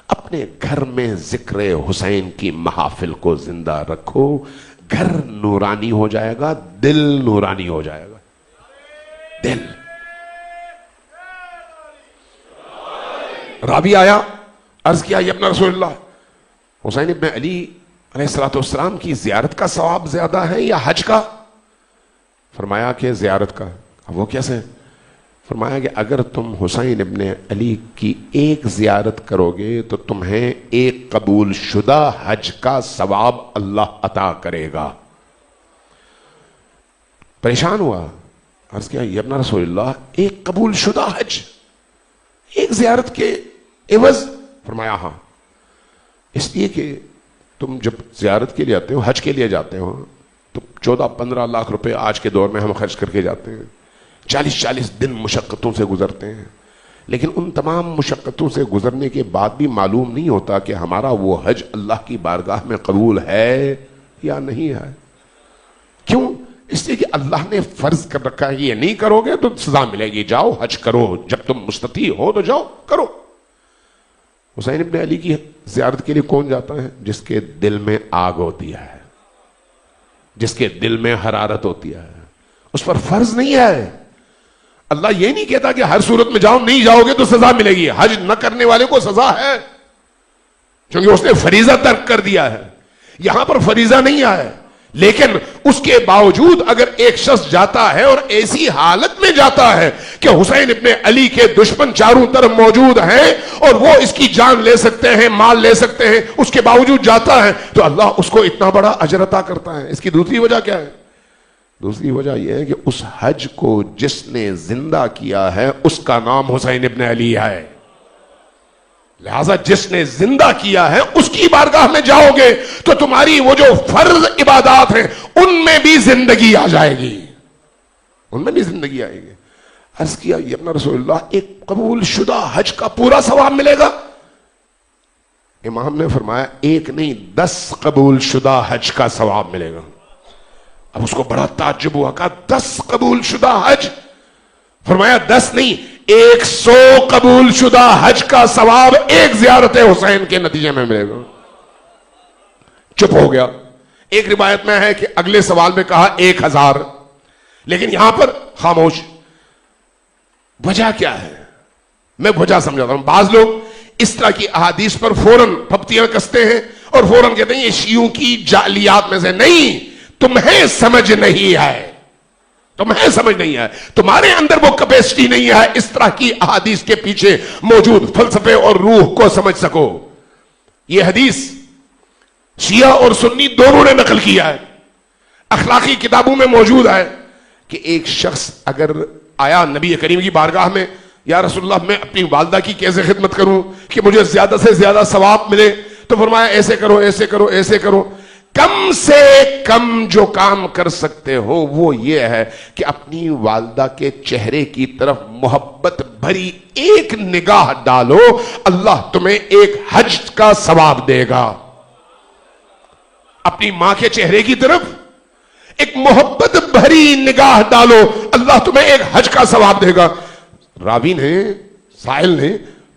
اپنے گھر میں ذکر حسین کی محافل کو زندہ رکھو. گھر نورانی ہو جائے گا، دل نورانی ہو جائے گا. دل. راوی آیا، عرض کیا یا ابن رسول اللہ حسین ابن علی علیہ الصلوۃ والسلام کی زیارت کا ثواب زیادہ ہے یا حج کا؟ فرمایا کہ زیارت کا. وہ کیسے؟ فرمایا کہ اگر تم حسین ابن علی کی ایک زیارت کرو گے تو تمہیں ایک قبول شدہ حج کا ثواب اللہ عطا کرے گا. پریشان ہوا، عرض کیا یا ابن رسول اللہ ایک قبول شدہ حج ایک زیارت کے عوض؟ فرمایا ہاں، اس لیے کہ تم جب زیارت کے لیے آتے ہو، حج کے لیے جاتے ہو تو 14-15 لاکھ روپے آج کے دور میں ہم خرچ کر کے جاتے ہیں، 40 دن مشقتوں سے گزرتے ہیں، لیکن ان تمام مشقتوں سے گزرنے کے بعد بھی معلوم نہیں ہوتا کہ ہمارا وہ حج اللہ کی بارگاہ میں قبول ہے یا نہیں ہے. کیوں؟ اس لیے کہ اللہ نے فرض کر رکھا ہے یہ نہیں کرو گے تو سزا ملے گی، جاؤ حج کرو، جب تم مستطیع ہو تو جاؤ کرو. حسین ابن علی کی زیارت کے لیے کون جاتا ہے؟ جس کے دل میں آگ ہوتی ہے، جس کے دل میں حرارت ہوتی ہے. اس پر فرض نہیں ہے. اللہ یہ نہیں کہتا کہ ہر صورت میں جاؤ، نہیں جاؤ گے تو سزا ملے گی. حج نہ کرنے والے کو سزا ہے کیونکہ اس نے فریضہ ترک کر دیا ہے. یہاں پر فریضہ نہیں آیا، لیکن اس کے باوجود اگر ایک شخص جاتا ہے اور ایسی حالت میں جاتا ہے کہ حسین ابن علی کے دشمن چاروں طرف موجود ہیں اور وہ اس کی جان لے سکتے ہیں، مال لے سکتے ہیں، اس کے باوجود جاتا ہے تو اللہ اس کو اتنا بڑا اجر عطا کرتا ہے. اس کی دوسری وجہ کیا ہے؟ دوسری وجہ یہ ہے کہ اس حج کو جس نے زندہ کیا ہے اس کا نام حسین ابن علی ہے. لہذا جس نے زندہ کیا ہے اس کی بارگاہ میں جاؤ گے تو تمہاری وہ جو فرض عبادات ہیں ان میں بھی زندگی آ جائے گی، ان میں بھی زندگی آئے گی. عرض کیا یا ابن رسول اللہ ایک قبول شدہ حج کا پورا ثواب ملے گا؟ امام نے فرمایا ایک نہیں 10 قبول شدہ حج کا ثواب ملے گا. اب اس کو بڑا تعجب ہوا، کہا 10 قبول شدہ حج؟ فرمایا 10 نہیں 100 قبول شدہ حج کا ثواب ایک زیارت حسین کے نتیجے میں ملے گا. چپ ہو گیا. ایک روایت میں ہے کہ اگلے سوال میں کہا 1000، لیکن یہاں پر خاموش. وجہ کیا ہے؟ میں وجہ سمجھاتا ہوں. بعض لوگ اس طرح کی احادیث پر فوراً پھپتیاں کستے ہیں اور فوراً کہتے ہیں یہ شیعوں کی جعلیات میں سے. نہیں، تمہیں سمجھ نہیں ہے، تمہیں سمجھ نہیں ہے، تمہارے اندر وہ کیپیسٹی نہیں ہے اس طرح کی احادیث کے پیچھے موجود فلسفے اور روح کو سمجھ سکو. یہ حدیث شیعہ اور سنی دونوں نے نقل کیا ہے، اخلاقی کتابوں میں موجود ہے کہ ایک شخص اگر آیا نبی کریم کی بارگاہ میں، یا رسول اللہ میں اپنی والدہ کی کیسے خدمت کروں کہ مجھے زیادہ سے زیادہ ثواب ملے، تو فرمایا ایسے کرو ایسے کرو ایسے کرو. کم سے کم جو کام کر سکتے ہو وہ یہ ہے کہ اپنی والدہ کے چہرے کی طرف محبت بھری ایک نگاہ ڈالو، اللہ تمہیں ایک حج کا ثواب دے گا. اپنی ماں کے چہرے کی طرف ایک محبت بھری نگاہ ڈالو، اللہ تمہیں ایک حج کا ثواب دے گا. راوی نے، سائل نے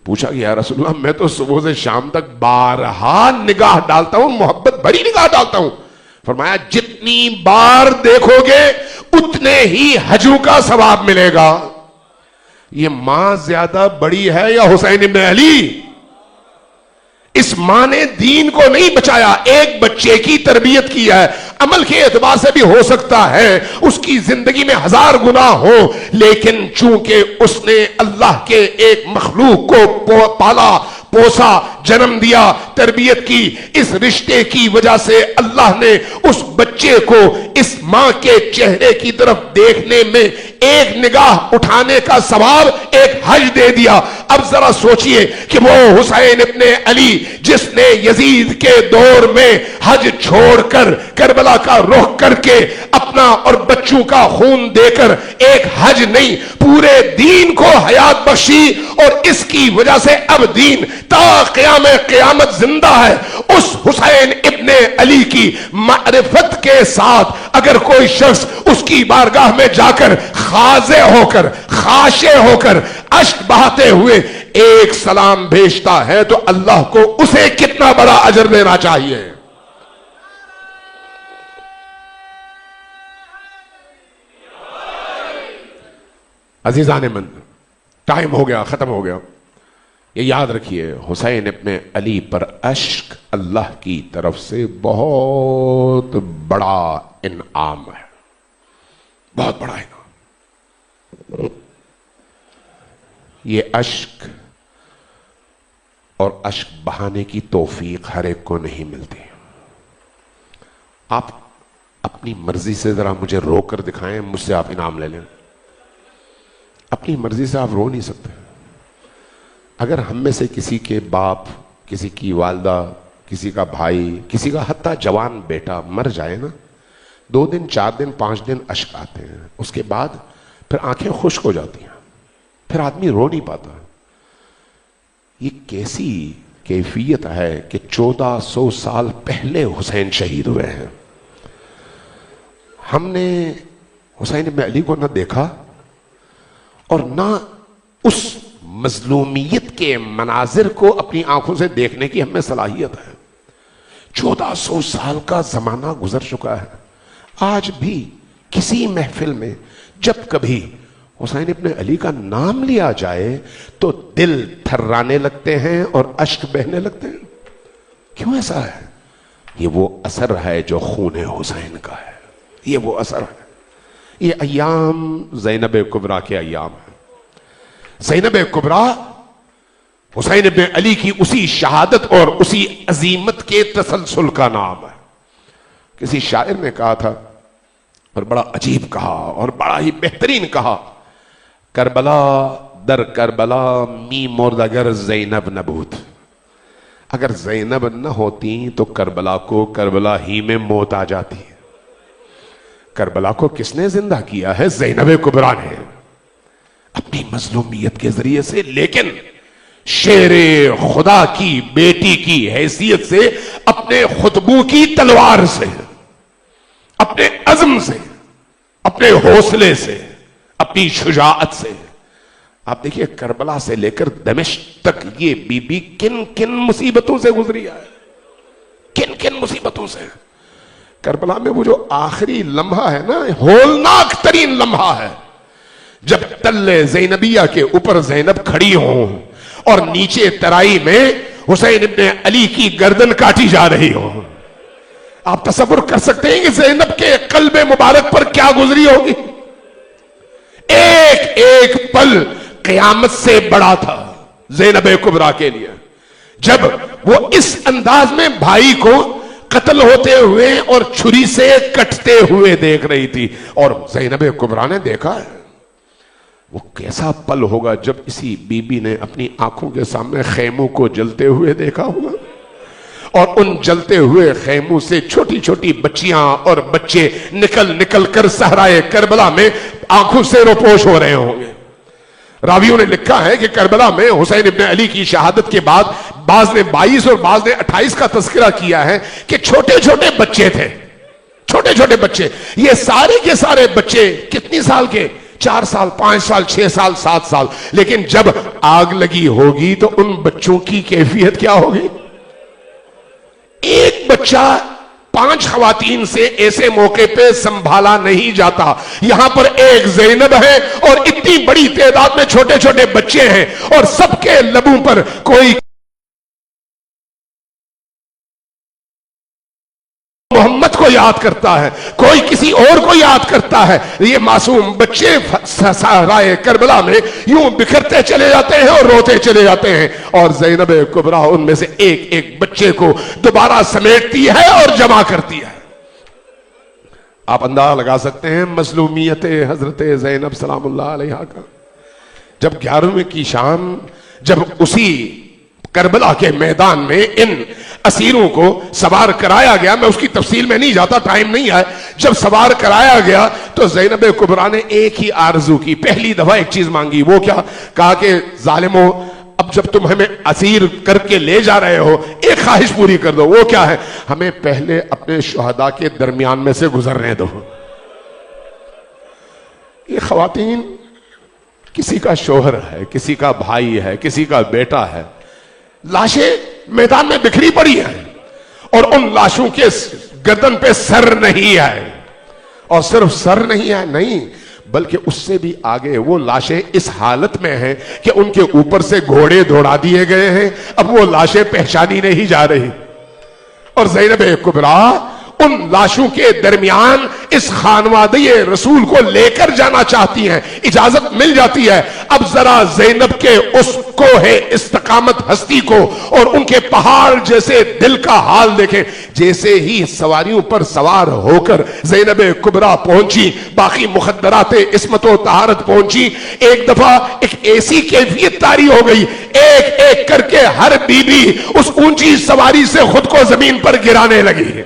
پوچھا کہ یا رسول اللہ میں تو صبح سے شام تک بارہا نگاہ ڈالتا ہوں، محبت بھری نگاہ ڈالتا ہوں. فرمایا جتنی بار دیکھو گے اتنے ہی حجوں کا ثواب ملے گا. یہ ماں زیادہ بڑی ہے یا حسین ابن علی؟ اس ماں نے دین کو نہیں بچایا، ایک بچے کی تربیت کی ہے. عمل کے اعتبار سے بھی ہو سکتا ہے اس کی زندگی میں 1000 گناہ ہو، لیکن چونکہ اس نے اللہ کے ایک مخلوق کو پالا پوسا، جنم دیا، تربیت کی، اس رشتے کی وجہ سے اللہ نے اس بچے کو اس ماں کے چہرے کی طرف دیکھنے میں ایک نگاہ اٹھانے کا ثواب ایک حج دے دیا. اب ذرا سوچئے کہ وہ حسین ابن علی جس نے یزید کے دور میں حج چھوڑ کر کربلا کا رخ کر کے اپنا اور بچوں کا خون دے کر ایک حج نہیں پورے دین کو حیات بخشی، اور اس کی وجہ سے اب دین تا قیام قیامت زندہ ہے. اس حسین ابن علی کی معرفت کے ساتھ اگر کوئی شخص اس کی بارگاہ میں جا کر خاضع ہو کر خاشع ہو کر اشک بہاتے ہوئے ایک سلام بھیجتا ہے تو اللہ کو اسے کتنا بڑا اجر دینا چاہیے. عزیزان من، ٹائم ہو گیا، ختم ہو گیا. یہ یاد رکھیے، حسین ابن علی پر اشک اللہ کی طرف سے بہت بڑا انعام ہے، بہت بڑا انعام. یہ اشک اور اشک بہانے کی توفیق ہر ایک کو نہیں ملتی. آپ اپنی مرضی سے ذرا مجھے رو کر دکھائیں، مجھ سے آپ انعام لے لیں. اپنی مرضی سے آپ رو نہیں سکتے. اگر ہم میں سے کسی کے باپ، کسی کی والدہ، کسی کا بھائی، کسی کا حتیٰ جوان بیٹا مر جائے نا، 2 دن 4 دن 5 دن اشک آتے ہیں، اس کے بعد پھر آنکھیں خشک ہو جاتی ہیں، پھر آدمی رو نہیں پاتا. یہ کیسی کیفیت ہے کہ 1400 سال پہلے حسین شہید ہوئے ہیں. ہم نے حسین ابن علی کو نہ دیکھا اور نہ اس مظلومیت کے مناظر کو اپنی آنکھوں سے دیکھنے کی ہم میں صلاحیت ہے. 1400 سال کا زمانہ گزر چکا ہے. آج بھی کسی محفل میں جب کبھی حسین ابن علی کا نام لیا جائے تو دل تھرانے لگتے ہیں اور اشک بہنے لگتے ہیں. کیوں ایسا ہے؟ یہ وہ اثر ہے جو خون حسین کا ہے. یہ وہ اثر ہے. یہ ایام زینب کبریٰ کے ایام ہیں. زینب کبریٰ حسین ابن علی کی اسی شہادت اور اسی عظیمت کے تسلسل کا نام ہے. کسی شاعر نے کہا تھا اور بڑا عجیب کہا اور بڑا ہی بہترین کہا، کربلا در کربلا می مرد اگر زینب نہ بود. اگر زینب نہ ہوتی تو کربلا کو کربلا ہی میں موت آ جاتی. کربلا کو کس نے زندہ کیا ہے؟ زینب کبریٰ نے اپنی مظلومیت کے ذریعے سے، لیکن شیر خدا کی بیٹی کی حیثیت سے، اپنے خطبوں کی تلوار سے، اپنے عزم سے، اپنے حوصلے سے، اپنی شجاعت سے. آپ دیکھیے کربلا سے لے کر دمشق تک یہ بی بی کن کن مصیبتوں سے گزری ہے، کن کن مصیبتوں سے. کربلا میں وہ جو آخری لمحہ ہے نا، ہولناک ترین لمحہ ہے، جب تل زینبیہ کے اوپر زینب کھڑی ہوں اور نیچے ترائی میں حسین ابن علی کی گردن کاٹی جا رہی ہو. آپ تصور کر سکتے ہیں کہ زینب کے قلب مبارک پر کیا گزری ہوگی؟ ایک ایک پل قیامت سے بڑا تھا زینب کبریٰ کے لیے، جب وہ اس انداز میں بھائی کو قتل ہوتے ہوئے اور چھری سے کٹتے ہوئے دیکھ رہی تھی. اور زینب کبریٰ نے دیکھا ہے وہ کیسا پل ہوگا جب اسی بی بی نے اپنی آنکھوں کے سامنے خیموں کو جلتے ہوئے دیکھا ہوگا، اور ان جلتے ہوئے خیموں سے چھوٹی چھوٹی بچیاں اور بچے نکل نکل کر صحرائے کربلا میں آنکھوں سے روپوش ہو رہے ہوں گے. راویوں نے لکھا ہے کہ کربلا میں حسین ابن علی کی شہادت کے بعد بعض نے 22 اور بعض نے 28 کا تذکرہ کیا ہے کہ چھوٹے چھوٹے بچے تھے، چھوٹے چھوٹے بچے. یہ سارے کے سارے بچے کتنی سال کے؟ 4 سال 5 سال 6 سال 7 سال. لیکن جب آگ لگی ہوگی تو ان بچوں کی کیفیت کیا ہوگی؟ ایک بچہ 5 خواتین سے ایسے موقع پہ سنبھالا نہیں جاتا. یہاں پر ایک زینب ہے اور اتنی بڑی تعداد میں چھوٹے چھوٹے بچے ہیں اور سب کے لبوں پر کوئی محمد کو یاد کرتا ہے, کوئی کسی اور کو یاد کرتا ہے. یہ معصوم بچے صحرائے کربلا میں یوں بکھرتے چلے جاتے ہیں اور روتے چلے جاتے ہیں, اور زینب کبریٰ ان میں سے ایک ایک بچے کو دوبارہ سمیٹتی ہے اور جمع کرتی ہے. آپ اندازہ لگا سکتے ہیں مظلومیت حضرت زینب سلام اللہ علیہا کا. جب 11ویں کی شام, جب اسی کربلا کے میدان میں ان اسیروں کو سوار کرایا گیا, میں اس کی تفصیل میں نہیں جاتا, ٹائم نہیں ہے. جب سوار کرایا گیا تو زینب کبریٰ نے ایک ہی آرزو کی, پہلی دفعہ ایک چیز مانگی. وہ کیا؟ کہا کہ ظالموں, اب جب تم ہمیں اسیر کر کے لے جا رہے ہو ایک خواہش پوری کر دو. وہ کیا ہے؟ ہمیں پہلے اپنے شہداء کے درمیان میں سے گزرنے دو. یہ خواتین کسی کا شوہر ہے, کسی کا بھائی ہے, کسی کا بیٹا ہے, لاشیں میدان میں بکھری پڑی ہیں اور ان لاشوں کے گردن پہ سر نہیں ہے, اور صرف سر نہیں ہے نہیں بلکہ اس سے بھی آگے وہ لاشیں اس حالت میں ہیں کہ ان کے اوپر سے گھوڑے دوڑا دیے گئے ہیں. اب وہ لاشیں پہچانی نہیں جا رہی, اور زینب کبریٰ ان لاشوں کے درمیان اس خانوادہ رسول کو لے کر جانا چاہتی ہیں. اجازت مل جاتی ہے. اب ذرا زینب کے اس کو ہے استقامت ہستی کو اور ان کے پہاڑ جیسے دل کا حال دیکھیں. جیسے ہی سواریوں پر سوار ہو کر زینب کبریٰ پہنچی, باقی مخدرات عصمت و طہارت پہنچی, ایک دفعہ ایک ایسی کیفیت طاری ہو گئی, ایک ایک کر کے ہر بی بی اس اونچی سواری سے خود کو زمین پر گرانے لگی.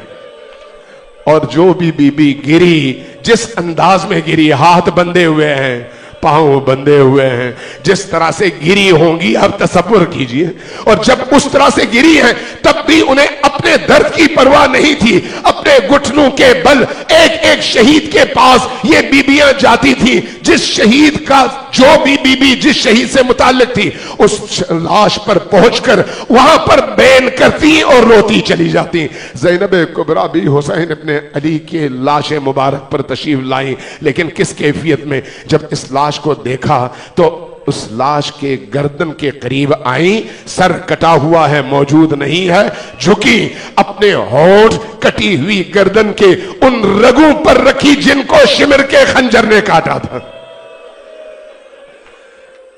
اور جو بھی بی بی گری, جس انداز میں گری, ہاتھ بندھے ہوئے ہیں, پاؤں بندھے ہوئے ہیں, جس طرح سے گری ہوں گی آپ تصور کیجئے. اور جب اس طرح سے گری ہیں تب بھی انہیں اپنے درد کی پرواہ نہیں تھی. اپنے گھٹنوں کے بل ایک ایک شہید کے پاس یہ بیبیاں جاتی تھی. جس شہید کا جو بھی بیبی جس شہید سے متعلق تھی اس لاش پر پہنچ کر وہاں پر بین کرتی اور روتی چلی جاتی. زینب کبریٰ بھی حسین ابن علی کے لاش مبارک پر تشریف لائیں, لیکن کس کیفیت میں؟ جب اس لاش کو دیکھا تو اس لاش کے گردن کے قریب آئیں, سر کٹا ہوا ہے, موجود نہیں ہے, جھکی اپنے ہونٹ کٹی ہوئی گردن کے ان رگوں پر رکھی جن کو شمر کے خنجر نے کاٹا تھا.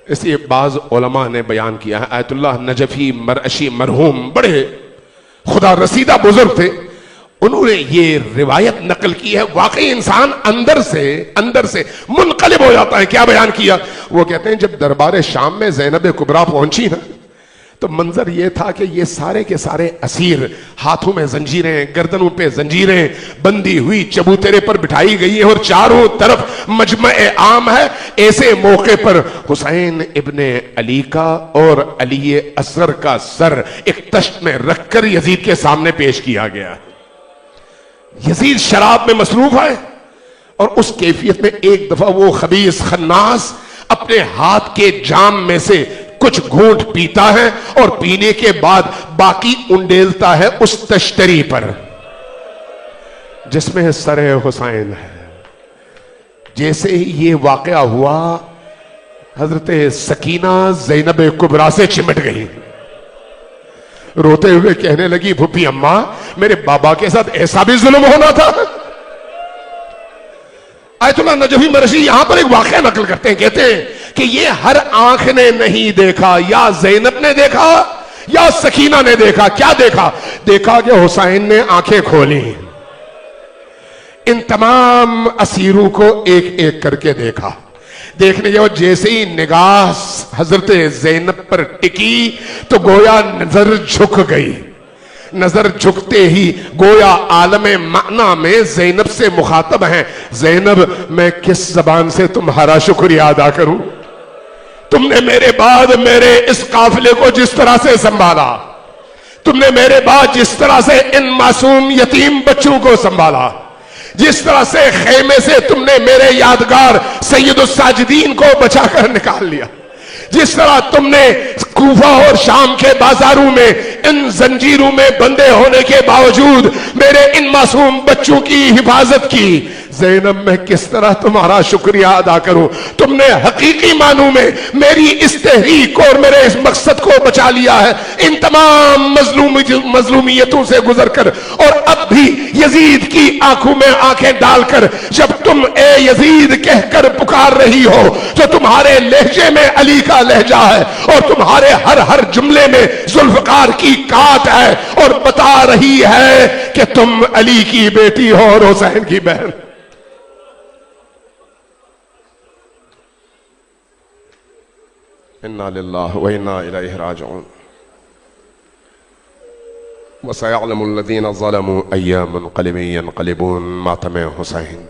اس لیے بعض علماء نے بیان کیا ہے, آیت اللہ نجفی مرعشی مرحوم بڑے خدا رسیدہ بزرگ تھے, انہوں نے یہ روایت نقل کی ہے. واقعی انسان اندر سے منقلب ہو جاتا ہے. کیا بیان کیا؟ وہ کہتے ہیں جب دربار شام میں زینب کبریٰ پہنچی نا تو منظر یہ تھا کہ یہ سارے کے سارے اسیر, ہاتھوں میں زنجیریں, گردنوں پہ زنجیریں بندی ہوئی چبوترے پر بٹھائی گئی ہیں اور چاروں طرف مجمع عام ہے. ایسے موقع پر حسین ابن علی کا اور علی اصغر کا سر ایک تشت میں رکھ کر یزید کے سامنے پیش کیا گیا. یزید شراب میں مصروف ہے اور اس کیفیت میں ایک دفعہ وہ خبیث خناس اپنے ہاتھ کے جام میں سے کچھ گھونٹ پیتا ہے اور پینے کے بعد باقی انڈیلتا ہے اس تشتری پر جس میں سر حسین ہے. جیسے ہی یہ واقعہ ہوا حضرت سکینہ زینب کبریٰ سے چمٹ گئی, روتے ہوئے کہنے لگی, پھوپھی اماں میرے بابا کے ساتھ ایسا بھی ظلم ہونا تھا. آیت اللہ نجفی مرعشی یہاں پر ایک واقعہ نقل کرتے ہیں, کہتے ہیں کہ یہ ہر آنکھ نے نہیں دیکھا, یا زینب نے دیکھا یا سکینہ نے دیکھا. کیا دیکھا؟ دیکھا کہ حسین نے آنکھیں کھولی, ان تمام اسیروں کو ایک ایک کر کے دیکھا. دیکھنے کے بعد جیسے ہی نگاہ حضرت زینب پر ٹکی تو گویا نظر جھک گئی. نظر جھکتے ہی گویا عالم معنی میں زینب سے مخاطب ہیں, زینب میں کس زبان سے تمہارا شکریہ ادا کروں؟ تم نے میرے بعد میرے اس قافلے کو جس طرح سے سنبھالا, تم نے میرے بعد جس طرح سے ان معصوم یتیم بچوں کو سنبھالا, جس طرح سے خیمے سے تم نے میرے یادگار سید الساجدین کو بچا کر نکال لیا, جس طرح تم نے کوفہ اور شام کے بازاروں میں ان زنجیروں میں بندے ہونے کے باوجود میرے ان معصوم بچوں کی حفاظت کی، زینب میں کس طرح تمہارا شکریہ ادا کروں؟ تم نے حقیقی معنوں میں میری اس تحریک اور میرے اس مقصد کو بچا لیا ہے، ان تمام مظلومیتوں سے گزر کر، اور اب بھی یزید کی آنکھوں میں آنکھیں ڈال کر جب تم اے یزید کہہ کر پکار رہی ہو تو تمہارے لہجے میں علی کا لہجہ ہے، اور تمہارے ہر جملے میں ذوالفقار کی کات ہے، اور بتا رہی ہے کہ تم علی کی بیٹی ہو اور حسین کی بہن۔ انا للہ و انا الیہ راجعون۔ وسيعلم الذين ظلموا أي منقلب ينقلبون۔ ماتم حسین۔